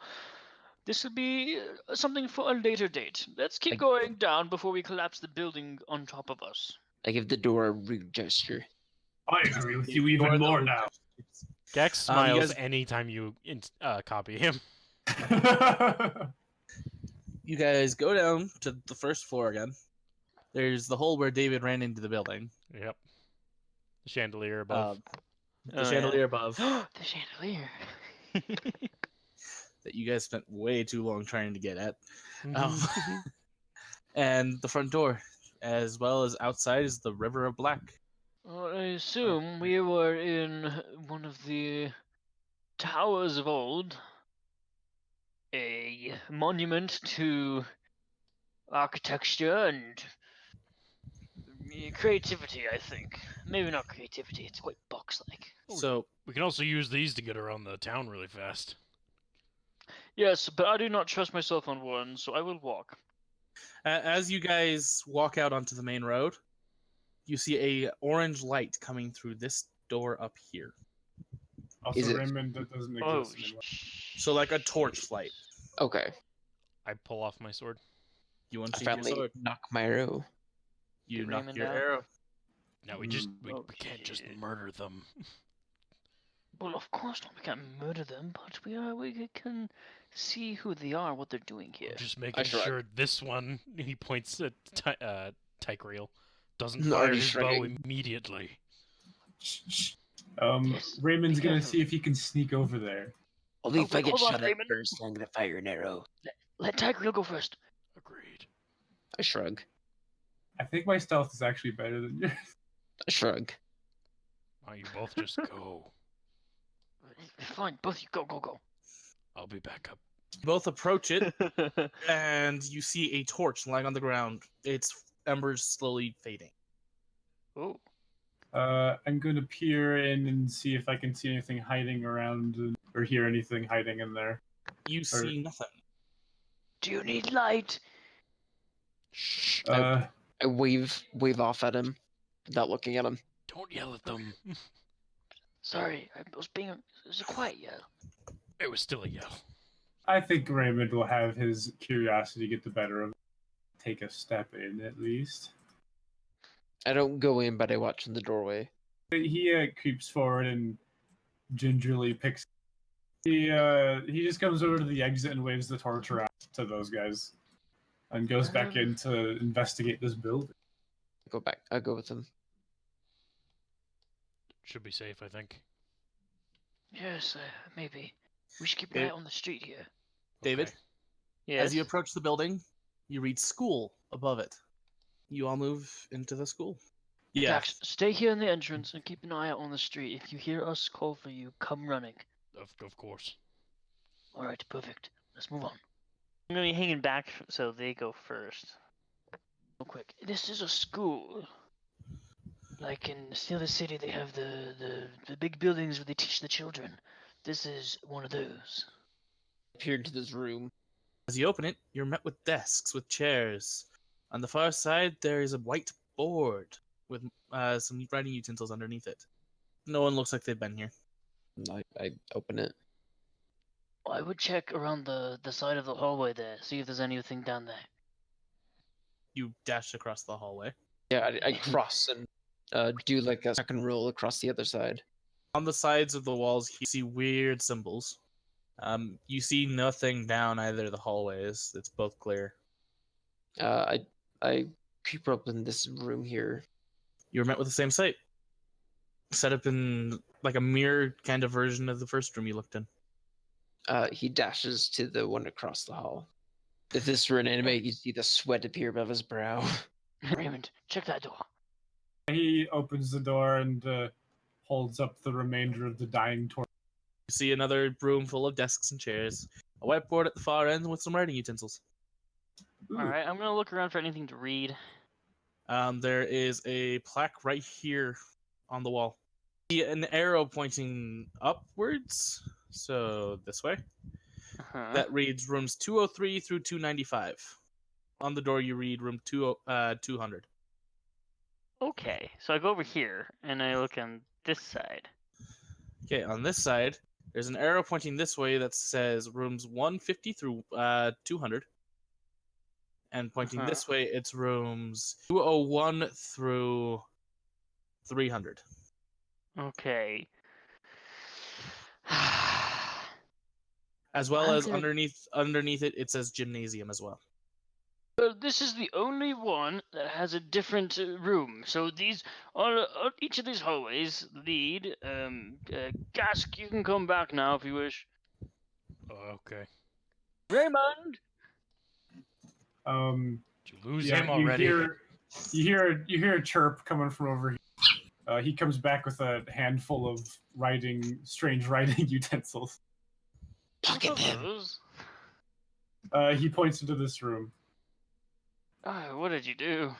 This will be something for a later date. Let's keep going down before we collapse the building on top of us. I give the door a rude gesture. I agree with You you even ignore the more rude now. gestures. Gex smiles guys- anytime you copy him. You guys go down to the first floor again. There's the hole where David ran into the building. Yep. The chandelier above. The chandelier above the chandelier. that you guys spent way too long trying to get at. Mhm. And the front door, as well as outside, is the River of Black. Well, I assume we were in one of the towers of old. A monument to architecture and creativity, I think. Maybe not creativity, it's quite box-like. So We can also use these to get around the town really fast. Yes, but I do not trust myself on one, so I will walk. as you guys walk out onto the main road, you see a orange light coming through this door up here. Also, Is it- Raymond, that doesn't Oh, exist. in So like a torch light. Okay. I pull off my sword. You I unsheath your finally sword. knock my arrow. You Get knock Raymond your out. arrow. No, we just Mm. we can't just Okay. murder them. Well, of course not. We can't murder them, but we can see who they are, what they're doing here. I'm just making shrug. sure this one, he points at Tykreel, doesn't I'm fire already his bow shrugging. immediately. Shh. Yes, Raymond's be gonna careful. see if he can sneak over there. Only Oh, if I wait, get hold on, shot at Raymond. first, I'm gonna fire an arrow. Let Tygreel go first. Agreed. I shrug. I think my stealth is actually better than yours. I shrug. Why don't you both just go? Fine, both you go. I'll be back up. You both approach it, and you see a torch lying on the ground. Its embers slowly fading. Oh, I'm gonna peer in and see if I can see anything hiding around or hear anything hiding in there. You see nothing. do you need light? Shh! Uh, I wave off at him without looking at him. Don't yell at them. Sorry, I was being. It was a quiet yell. It was still a yell. I think Raymond will have his curiosity get the better of. Take a step in at least. I don't go in, but I watch from the doorway. He creeps forward and gingerly picks. He just comes over to the exit and waves the torch around to those guys, and goes back in to investigate this building. I go with him. Should be safe, I think. Yes, maybe. We should keep an eye on the street here. David, Okay. Yes. as you approach the building, you read school above it. You all move into the school. Yeah. Dax, stay here in the entrance and keep an eye out on the street. If you hear us call for you, come running. Of course. Alright, perfect. Let's move on. I'm gonna be hanging back so they go first. Real quick. This is a school. Like in Steeler City, they have the big buildings where they teach the children. This is one of those. I peer into this room. As you open it, you're met with desks with chairs. On the far side, there is a white board with some writing utensils underneath it. No one looks like they've been here. I open it. I would check around the side of the hallway there, see if there's anything down there. You dash across the hallway. Yeah, I cross and do like a second roll across the other side. On the sides of the walls, you see weird symbols. You see nothing down either of the hallways. It's both clear. I creep up in this room here. You were met with the same sight. Set up in like a mirror kind of version of the first room you looked in. He dashes to the one across the hall. If this were an anime, you'd see the sweat appear above his brow. Raymond, check that door. He opens the door and holds up the remainder of the dying torch. You see another room full of desks and chairs. A whiteboard at the far end with some writing utensils. Ooh. Alright, I'm gonna look around for anything to read. There is a plaque right here on the wall. See an arrow pointing upwards, so this way. Uh-huh. That reads rooms 203 through 295. On the door, you read room 200. Okay, so I go over here and I look in this side. Okay, on this side, there's an arrow pointing this way that says rooms 150 through 200. And pointing Uh-huh. this way, it's rooms 201 through 300. Okay. As well I'm as gonna- underneath it, it says gymnasium as well. This is the only one that has a different room. So these, each of these hallways lead. Gask, you can come back now if you wish. Okay. Raymond. Did you lose Yeah, him already? you hear a chirp coming from over here. He comes back with a handful of strange writing utensils. Pocket What's up, them. those? He points into this room. What did you do?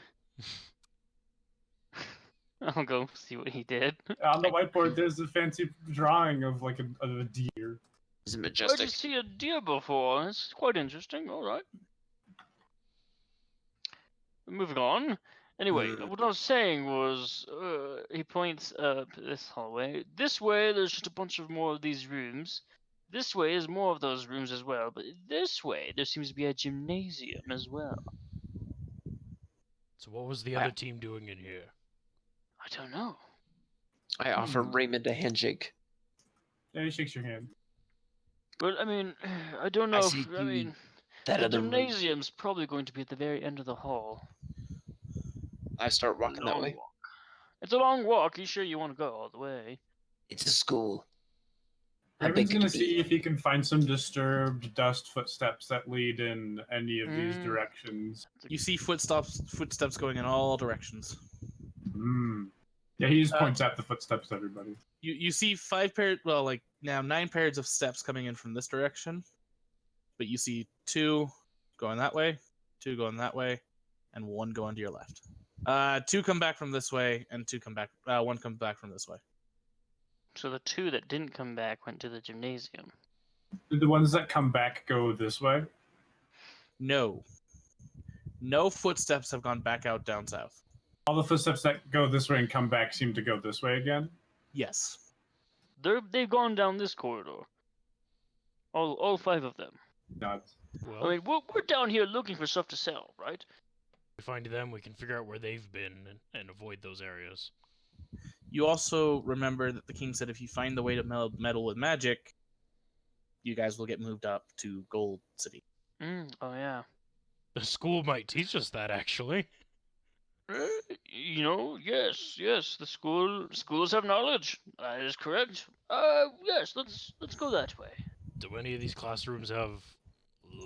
I'll go see what he did. On the whiteboard, there's a fancy drawing of like a deer. Is it Where'd majestic? you see a deer before? It's quite interesting. All right. Moving on. Anyway, what I was saying was, he points up this hallway. This way, there's just a bunch of more of these rooms. This way is more of those rooms as well. But this way, there seems to be a gymnasium as well. So what was the other team doing in here? I don't know. I offer Raymond a handshake. Yeah, he shakes your hand. But I mean, I don't know. say I mean, that the other room. gymnasium's probably going to be at the very end of the hall. I start walking that Long way. walk. It's a long walk. You sure you want to go all the way? It's a school. How Raymond's big gonna could it be? see if he can find some disturbed dust footsteps that lead in any of these Mm. directions. You see footsteps going in all directions. Yeah, he just points out the footsteps to everybody. You see 9 pairs of steps coming in from this direction, but you see 2 going that way, 2 going that way, and 1 going to your left. 2 come back from this way, and 2 come back. 1 comes back from this way. So the 2 that didn't come back went to the gymnasium. Did the ones that come back go this way? No footsteps have gone back out down south. All the footsteps that go this way and come back seem to go this way again. Yes. They've gone down this corridor. All 5 of them. Nuts. Well, I mean, we're down here looking for stuff to sell, right? if we find them, we can figure out where they've been and avoid those areas. You also remember that the king said if you find the way to meddle with magic, you guys will get moved up to Gold City. Oh yeah. The school might teach us that, actually. Yes. The schools have knowledge. That is correct. Yes. Let's go that way. Do any of these classrooms have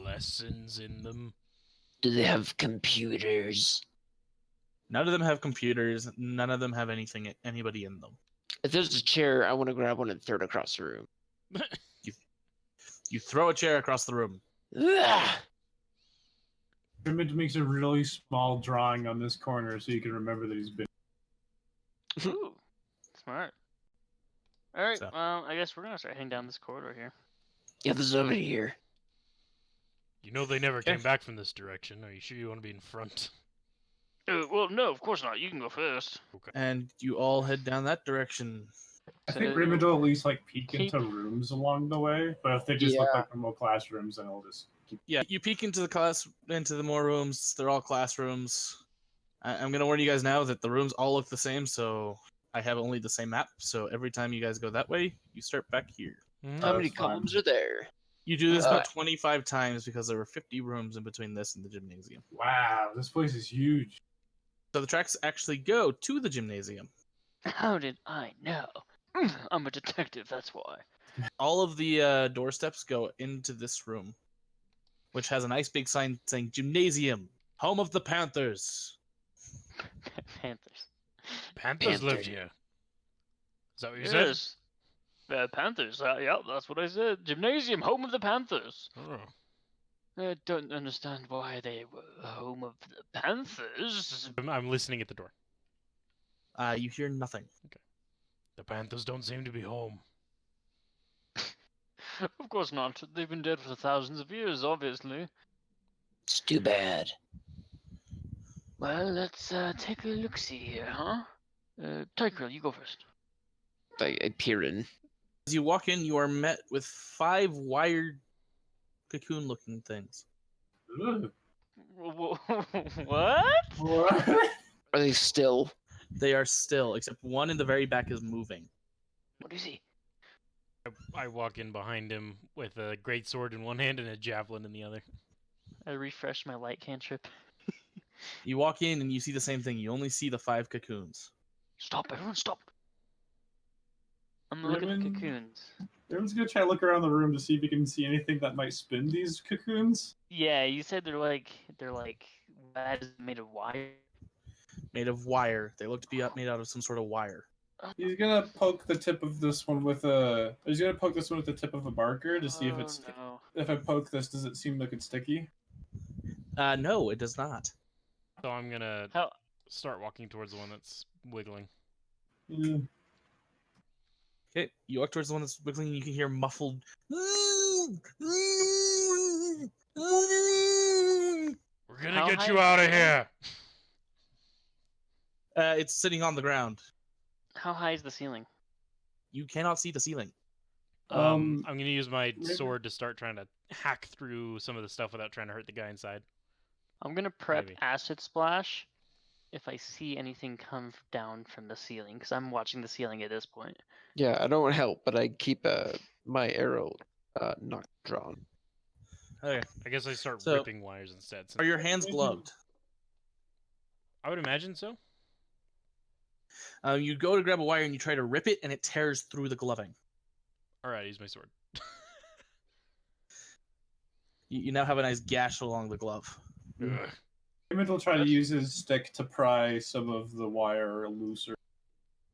lessons in them? Do they have computers? None of them have computers. None of them have anybody in them. If there's a chair, I want to grab one and throw it across the room. You throw a chair across the room. Ugh! Raymond makes a really small drawing on this corner so you can remember that he's been. Ooh, smart. All right. So- Well, I guess we're gonna start heading down this corridor here. Yeah, there's over here. You know they never Okay. came back from this direction. Are you sure you want to be in front? Well, no, of course not. You can go first. Okay. And you all head down that direction. I think So- Raymond will at least like peek Keep- into rooms along the way, but if they just look like normal classrooms, then I'll just keep. Yeah, you peek into the more rooms. They're all classrooms. I'm gonna warn you guys now that the rooms all look the same, so I have only the same map. So every time you guys go that way, you start back here. How many That's fine. columns are there? You do this Uh, about 25 times because there were 50 rooms in between this and the gymnasium. Wow, this place is huge. So the tracks actually go to the gymnasium. How did I know? I'm a detective. That's why. All of the doorsteps go into this room, which has a nice big sign saying "Gymnasium, home of the Panthers." Panthers. Panthers lived Panther. here. Is that what you said? Yes. Panthers. Yeah, that's what I said. Gymnasium, home of the Panthers. Oh. I don't understand why they were home of the Panthers. I'm listening at the door. You hear nothing. The Panthers don't seem to be home. Of course not. They've been dead for thousands of years, obviously. It's too bad. Well, let's take a look-see here, huh? Tiger, you go first. I peer in. As you walk in, you are met with 5 wired cocoon-looking things. Ugh. What? What? Are they still? They are still, except one in the very back is moving. What do you see? I walk in behind him with a great sword in one hand and a javelin in the other. I refreshed my light cantrip. You walk in and you see the same thing. You only see the 5 cocoons. Stop, everyone, stop! I'm gonna look at the Ribbon? cocoons. Everyone's gonna try to look around the room to see if you can see anything that might spin these cocoons. Yeah, you said they're like made of wire. Made of wire. They look to be made out of some sort of wire. He's gonna poke the tip of this one with a. He's gonna poke this one with the tip of a marker to see if it's. No. If I poke this, does it seem like it's sticky? No, it does not. So I'm gonna How? start walking towards the one that's wiggling. Yeah. Okay, you walk towards the one that's wiggling and you can hear muffled. We're gonna How get high you is out the of here! It's sitting on the ground. How high is the ceiling? You cannot see the ceiling. I'm gonna use my maybe- sword to start trying to hack through some of the stuff without trying to hurt the guy inside. I'm gonna prep Maybe. acid splash if I see anything come down from the ceiling, because I'm watching the ceiling at this point. Yeah, I don't help, but I keep my arrow not drawn. Okay. I guess I start So, ripping wires instead. Are your hands gloved? I would imagine so. You go to grab a wire and you try to rip it, and it tears through the gloving. Alright, use my sword. You now have a nice gash along the glove. Ugh. Emmett will try to use his stick to pry some of the wire looser.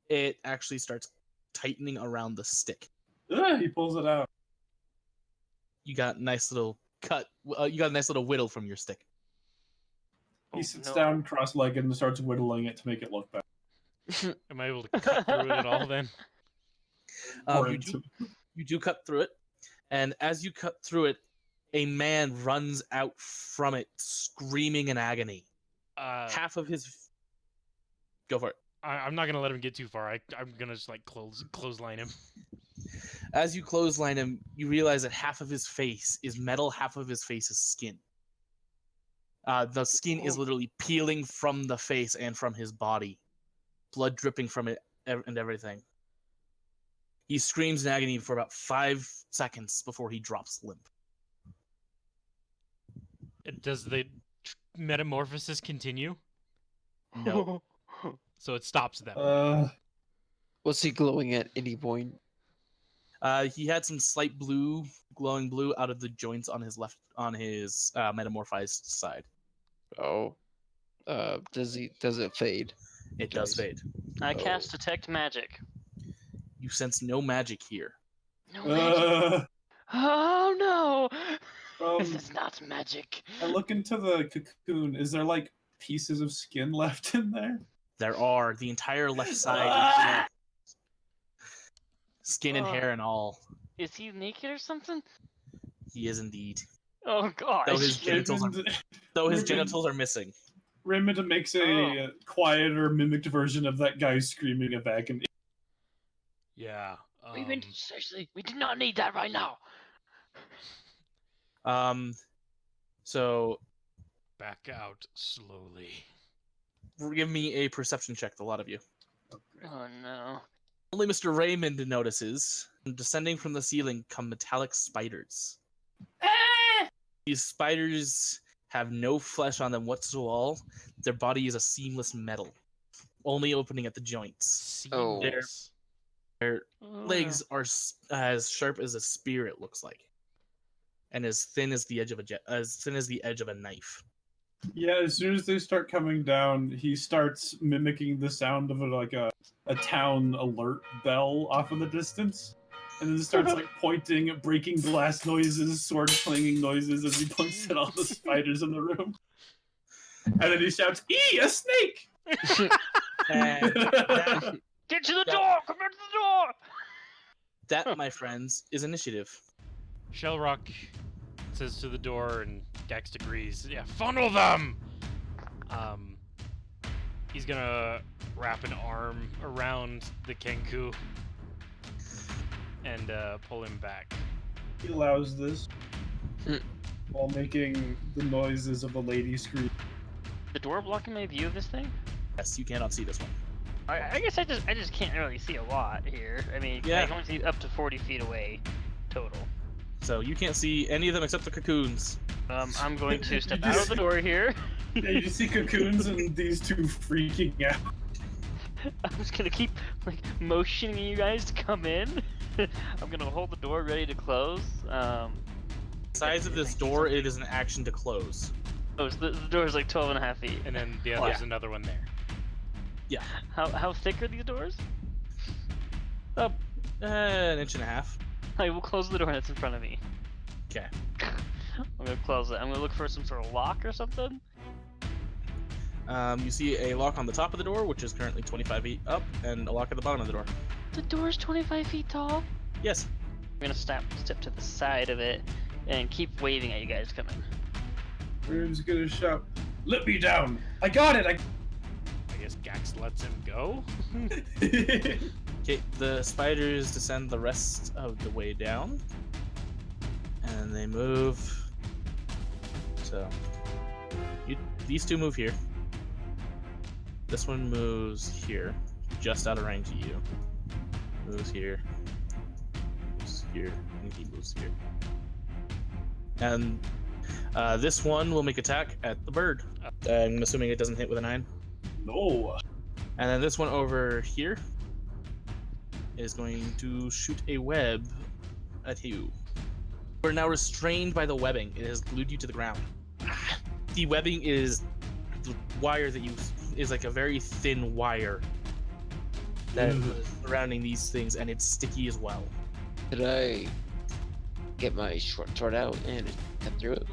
It actually starts tightening around the stick. Ugh, he pulls it out. You got a nice little cut. You got a nice little whittle from your stick. He Oh, sits no. down cross-legged and starts whittling it to make it look better. Am I able to cut through it at all then? Or You into- do cut through it, and as you cut through it, a man runs out from it, screaming in agony. Half of his. Go for it. I'm not gonna let him get too far. I'm gonna just like clothesline him. As you clothesline him, you realize that half of his face is metal, half of his face is skin. The skin is literally peeling from the face and from his body, blood dripping from it and everything. He screams in agony for about 5 seconds before he drops limp. Does the metamorphosis continue? No. So it stops then. Was he glowing at any point? He had some slight blue, glowing blue out of the joints on his metamorphized side. Oh. Does it fade? It does Nice. fade. I cast detect magic. You sense no magic here. No magic. Uh, Oh no! This um, is not magic. I look into the cocoon. Is there like pieces of skin left in there? There are the entire left side. Ah! Skin and hair and all. Is he naked or something? He is indeed. Oh god. Though his genitals are, Raymond, though his Raymond- genitals are missing. Raymond makes a quieter, mimicked version of that guy screaming of agony. Yeah. Seriously, we do not need that right now. So Back out slowly. give me a perception check, the lot of you. Oh no. Only Mr. Raymond notices, descending from the ceiling come metallic spiders. These spiders have no flesh on them whatsoever. Their body is a seamless metal, only opening at the joints. Oh. Seamless. Their Oh, legs are as sharp as a spear, it looks like, and as thin as the edge of a knife. Yeah, as soon as they start coming down, he starts mimicking the sound of a town alert bell off in the distance. And then starts like pointing, breaking glass noises, sword clanging noises as he points at all the spiders in the room. And then he shouts, "Ee, a snake!" And Get to the door! Come to the door! that, my friends, is initiative. Shellrock says to the door, and Dex agrees. Yeah, funnel them. He's gonna wrap an arm around the Kenku and pull him back. He allows this Hmm. while making the noises of a lady scream. The door blocking my view of this thing? Yes, you cannot see this one. I guess I just can't really see a lot here. I mean, I Yeah. can only see up to 40 feet away total. So you can't see any of them except the cocoons. I'm going to step You out of just- the door here. Yeah, you just see cocoons and these two freaking out. I'm just gonna keep like motioning you guys to come in. I'm gonna hold the door ready to close. The size of this door, it is an action to close. Oh, so the door is like 12 and a half feet. And then the other's another one there. Yeah. How thick are these doors? Up an inch and a half. I will close the door that's in front of me. Okay. I'm gonna close it. I'm gonna look for some sort of lock or something. You see a lock on the top of the door, which is currently 25 feet up, and a lock at the bottom of the door. The door's 25 feet tall. Yes. I'm gonna step to the side of it and keep waving at you guys to come in. Rune's gonna shout, "Let me down! I got it! I guess Gax lets him go. Okay, the spiders descend the rest of the way down. And they move. So, these two move here. This one moves here, just out of range of you. Moves here. Moves here. And he moves here. And this one will make attack at the bird. I'm assuming it doesn't hit with a 9. No. And then this one over here is going to shoot a web at you. We're now restrained by the webbing. It has glued you to the ground. The webbing is the wire that is like a very thin wire that is surrounding these things, and it's sticky as well. Could I get my short sword out and cut through it?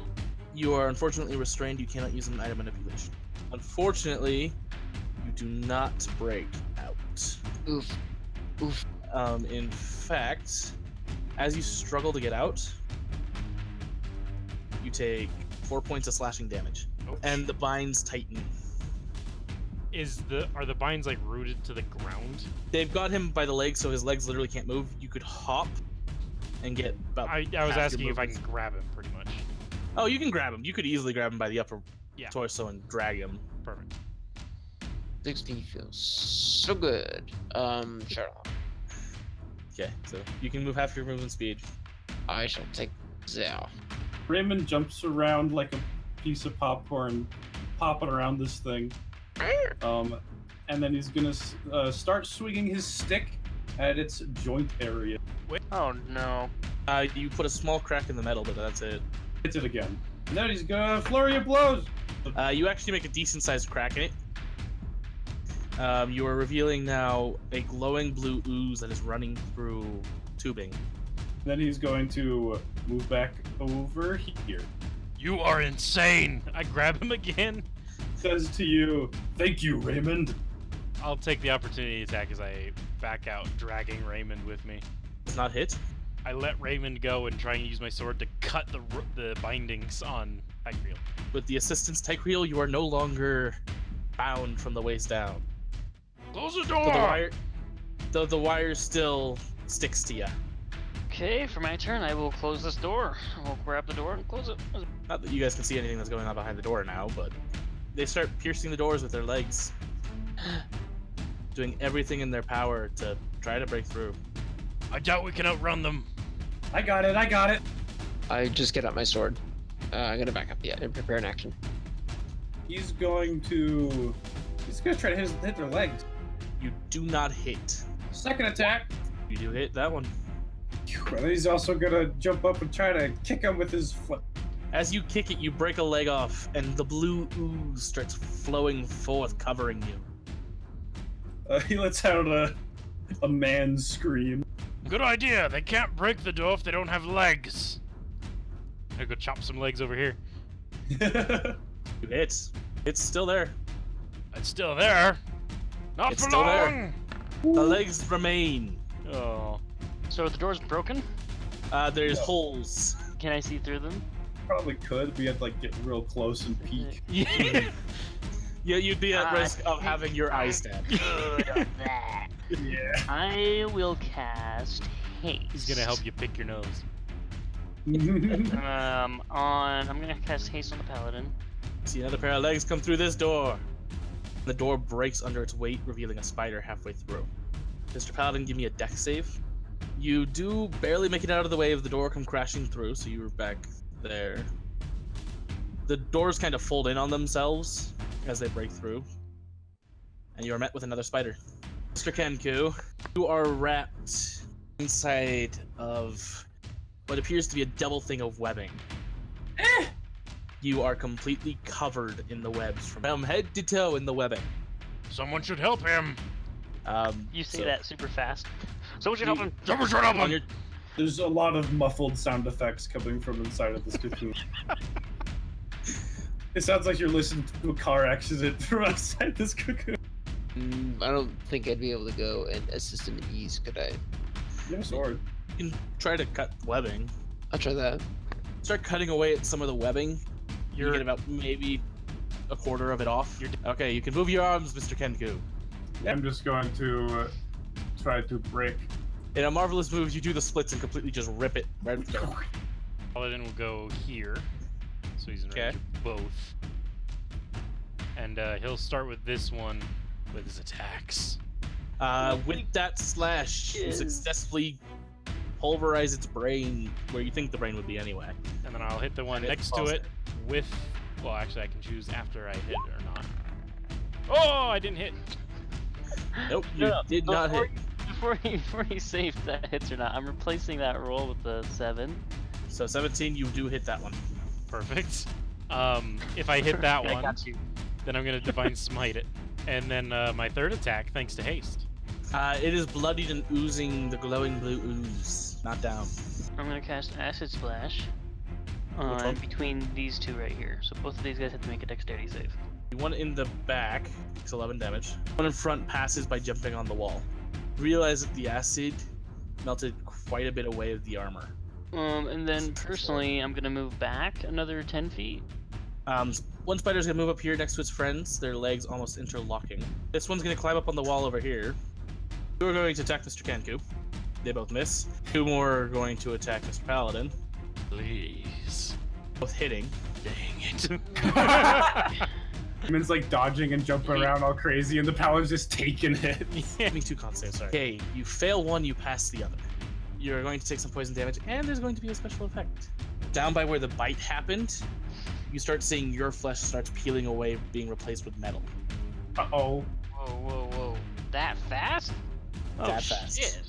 You are unfortunately restrained. You cannot use an item manipulation. Unfortunately, you do not break out. Oof. Oof. In fact, as you struggle to get out, you take 4 points of slashing damage, Oh. and the binds tighten. Are the binds like rooted to the ground? They've got him by the legs, so his legs literally can't move. You could hop and get about. I was half your asking if I can movement. grab him, pretty much. Oh, you can grab him. You could easily grab him by the upper Yeah. torso and drag him. Perfect. 60 feels so good. Sherlock. Okay, so you can move half your movement speed. I shall take Zao. Raymond jumps around like a piece of popcorn, popping around this thing. And then he's gonna start swinging his stick at its joint area. Oh no. You put a small crack in the metal, but that's it. Hits it again. And then he's gonna flurry of blows. You actually make a decent-sized crack in it. You are revealing now a glowing blue ooze that is running through tubing. Then he's going to move back over here. You are insane! I grab him again. Says to you, "Thank you, Raymond." I'll take the opportunity attack as I back out, dragging Raymond with me. It's not hit. I let Raymond go and try and use my sword to cut the bindings on Tykreel. With the assistance Tykreel, you are no longer bound from the waist down. Close the So door! the wire still sticks to you. Okay, for my turn, I will close this door. I'll grab the door and close it. Not that you guys can see anything that's going on behind the door now, but they start piercing the doors with their legs, doing everything in their power to try to break through. I doubt we can outrun them. I got it. I just get out my sword. I'm gonna back up and prepare an action. He's gonna try to hit their legs. You do not hit. Second attack. You do hit that one. And then he's also gonna jump up and try to kick him with his foot. As you kick it, you break a leg off, and the blue ooze starts flowing forth, covering you. He lets out a man scream. Good idea. They can't break the door if they don't have legs. I go chop some legs over here. You hit. It's still there. It's still there. Not It's for still there. long. The legs remain. Oh. So the door's broken? There's holes. Can I see through them? Probably could, but you have to like get real close and peek. Yeah. Yeah, you'd be at risk of having your eyes stabbed. Good on that. Yeah. I will cast haste. He's gonna help you pick your nose. I'm gonna cast haste on the paladin. See another pair of legs come through this door. The door breaks under its weight, revealing a spider halfway through. Mr. Paladin, give me a dex save. You do barely make it out of the way of the door come crashing through, so you were back there. The doors kind of fold in on themselves as they break through, and you are met with another spider. Mr. Kenku, you are wrapped inside of what appears to be a double thing of webbing. You are completely covered in the webs from head to toe in the webbing. Someone should help him. You say so that super fast. Someone should help him. Someone should help on him. your There's a lot of muffled sound effects coming from inside of this cocoon. It sounds like you're listening to a car accident from outside this cocoon. I don't think I'd be able to go and assist in ease, could I? You have a sword. You can try to cut webbing. I'll try that. Start cutting away at some of the webbing. You You're get about maybe a quarter of it off. Okay, you can move your arms, Mr. Kenku. I'm just going to try to break. In a marvelous move, you do the splits and completely just rip it right at the door. Paladin will go here, so he's in range of both. And he'll start with this one with his attacks. With that slash, you successfully pulverize its brain where you think the brain would be anyway. And then I'll hit the one And it next to falls it with... Well, actually, I can choose after I hit or not. Oh, I didn't hit. Nope, you did not hit. Before you say if that hits or not, I'm replacing that roll with the 7. So 17, you do hit that one. Perfect. If I hit that I one, got you. then I'm gonna Divine Smite it. And then my third attack, thanks to haste. It is bloodied and oozing the glowing blue ooze. Not down. I'm gonna cast Acid Splash one? on between these two right here. So both of these guys have to make a dexterity save. One in the back takes 11 damage. One in front passes by jumping on the wall. Realize that the acid melted quite a bit away of the armor. And then personally, I'm gonna move back another 10 feet. One spider's gonna move up here next to its friends, their legs almost interlocking. This one's gonna climb up on the wall over here. Two are going to attack Mr. Kenku. They both miss. Two more are going to attack Mr. Paladin. Please. Both hitting. Dang it. Demon's like dodging and jumping around all crazy, and the paladin's just taking it. Give me 2 con saves, sorry. Okay, you fail one, you pass the other. You're going to take some poison damage, and there's going to be a special effect. Down by where the bite happened, you start seeing your flesh starts peeling away, being replaced with metal. Uh-oh. Whoa. That fast? That fast. Shit.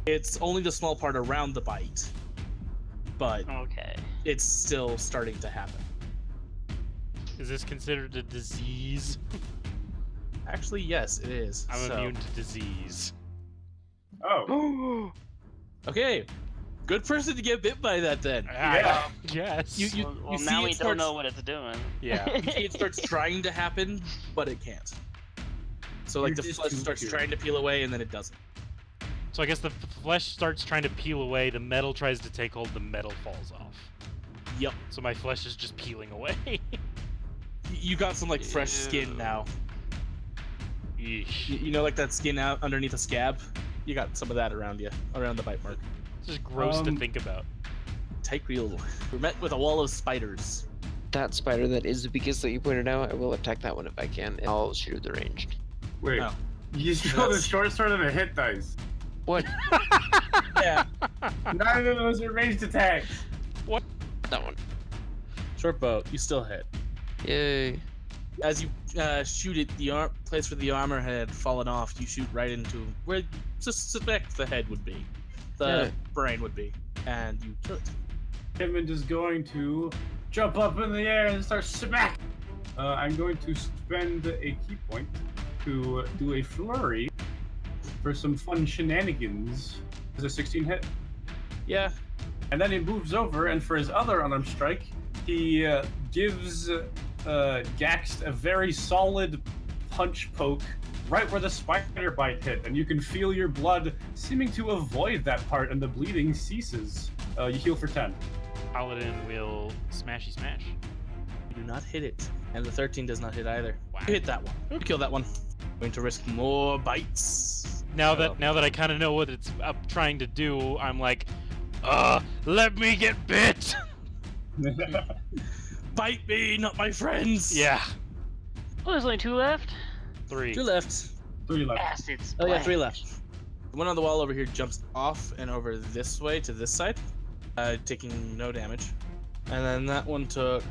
It's only the small part around the bite, but Okay. it's still starting to happen. Is this considered a disease? Actually, yes, it is. I'm So- immune to disease. Oh. Okay, good person to get bit by that then. Yeah. Yes. You Well, see now it we don't starts- know what it's doing. Yeah. You see it starts trying to happen, but it can't. So like You're the just flesh too starts cute. trying to peel away, and then it doesn't. So I guess the flesh starts trying to peel away, the metal tries to take hold, the metal falls off. Yep. So my flesh is just peeling away. You got some like fresh skin Ew. now. Yeesh. You know, like that skin out underneath a scab. You got some of that around you, around the bite mark. It's just gross to Um, think about. Tight reel. We're met with a wall of spiders. That spider that is the biggest that you pointed out, I will attack that one if I can, and I'll shoot at the ranged. Wait. Oh. You just rolled a That's- short sword and a hit dice. What? Yeah. None of those are ranged attacks. That one. Short bow. You still hit. Yay. As you shoot it, the place where the armor had fallen off, you shoot right into where you suspect the head would be, the Yeah. brain would be, and you kill it. Edmund is going to jump up in the air and start smack. I'm going to spend a key point to do a flurry for some fun shenanigans. Is a 16 hit? Yeah. And then he moves over, and for his other unarmed strike, he gives Gaxt a very solid punch poke right where the spider bite hit, and you can feel your blood seeming to avoid that part, and the bleeding ceases. You heal for 10. Paladin will smashy smash. You do not hit it, and the 13 does not hit either. Wow. You hit that one. You kill that one. Going to risk more bites. now that I kind of know what it's up trying to do, I'm like, let me get bit. Bite me, not my friends. Yeah, Oh, there's only 2 left. 3. 2 left. 3 left. Acid Oh yeah, 3 splash. left. The one on the wall over here jumps off and over this way to this side, taking no damage. And then that one took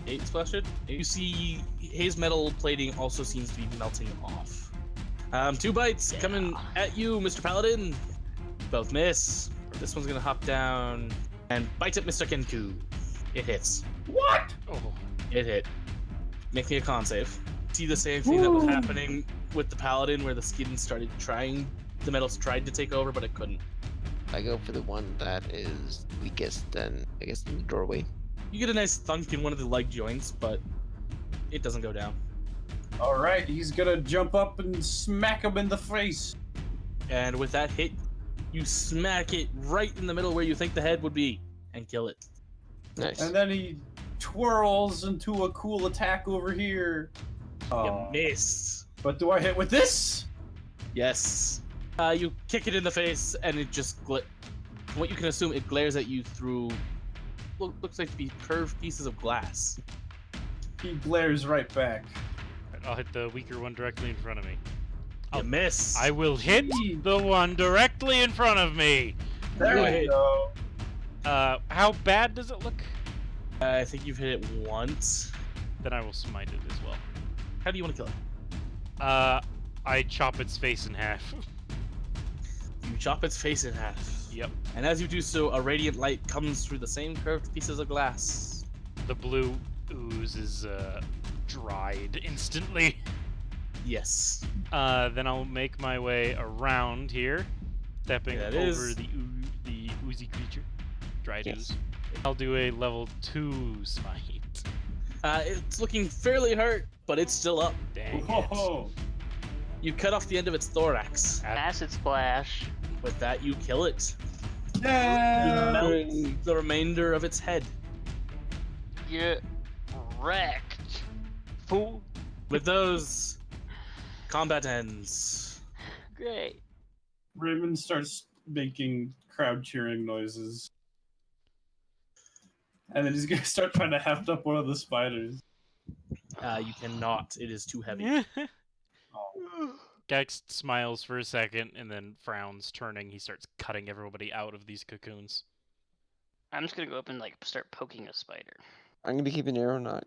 8 splashed. You see haze metal plating also seems to be melting off. 2 bites coming at you, Mr. Paladin. Both miss. This one's gonna hop down and bite at Mr. Kenku. It hits. What? Oh, It hit. Make me a con save. See the same thing that was happening with the Paladin, where the skin started the metals tried to take over, but it couldn't. I go for the one that is weakest, then I guess in the doorway. You get a nice thunk in one of the leg joints, but it doesn't go down. All right, he's gonna jump up and smack him in the face. And with that hit, you smack it right in the middle where you think the head would be and kill it. Nice. And then he twirls into a cool attack over here. You miss. But do I hit with this? Yes. You kick it in the face, and it just from what you can assume, it glares at you through looks like to be curved pieces of glass. He glares right back. I'll hit the weaker one directly in front of me. You miss. I will hit the one directly in front of me. There Go we ahead. go. How bad does it look? I think you've hit it once. Then I will smite it as well. How do you want to kill it? I chop its face in half. You chop its face in half. Yep. And as you do so, a radiant light comes through the same curved pieces of glass. The blue ooze is dried instantly. Yes. Then I'll make my way around here, stepping That over is- the oozy creature. Dried Yes. ooze. I'll do a level 2 smite. It's looking fairly hurt, but it's still up. Dang it. Whoa. You cut off the end of its thorax. Acid splash. With that, you kill it. Yeah. Melt the remainder of its head. Get wrecked. Fool. With those, combat ends. Great. Raymond starts making crowd cheering noises. And then he's gonna start trying to heft up one of the spiders. You cannot. It is too heavy. Oh. Gex smiles for a second and then frowns, turning. He starts cutting everybody out of these cocoons. I'm just gonna go up and like start poking a spider. I'm gonna be keeping arrow knot.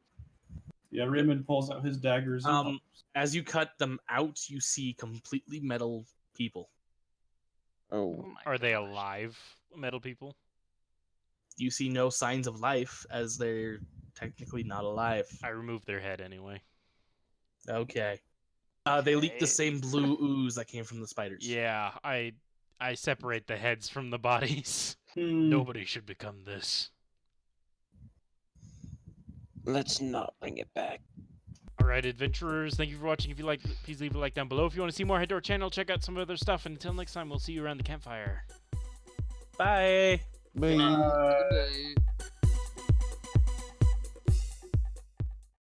Yeah, Raymond pulls out his daggers. And As you cut them out, you see completely metal people. Oh, my Are they gosh. alive, metal people? You see no signs of life, as they're technically not alive. I remove their head anyway. Okay. They leak the Okay. same blue ooze that came from the spiders. Yeah, I separate the heads from the bodies. Hmm. Nobody should become this. let's not bring it back. Alright, adventurers, thank you for watching. If you liked, please leave a like down below. If you want to see more, head to our channel, check out some other stuff. And until next time, we'll see you around the campfire. Bye. Bye. Uh, Good night.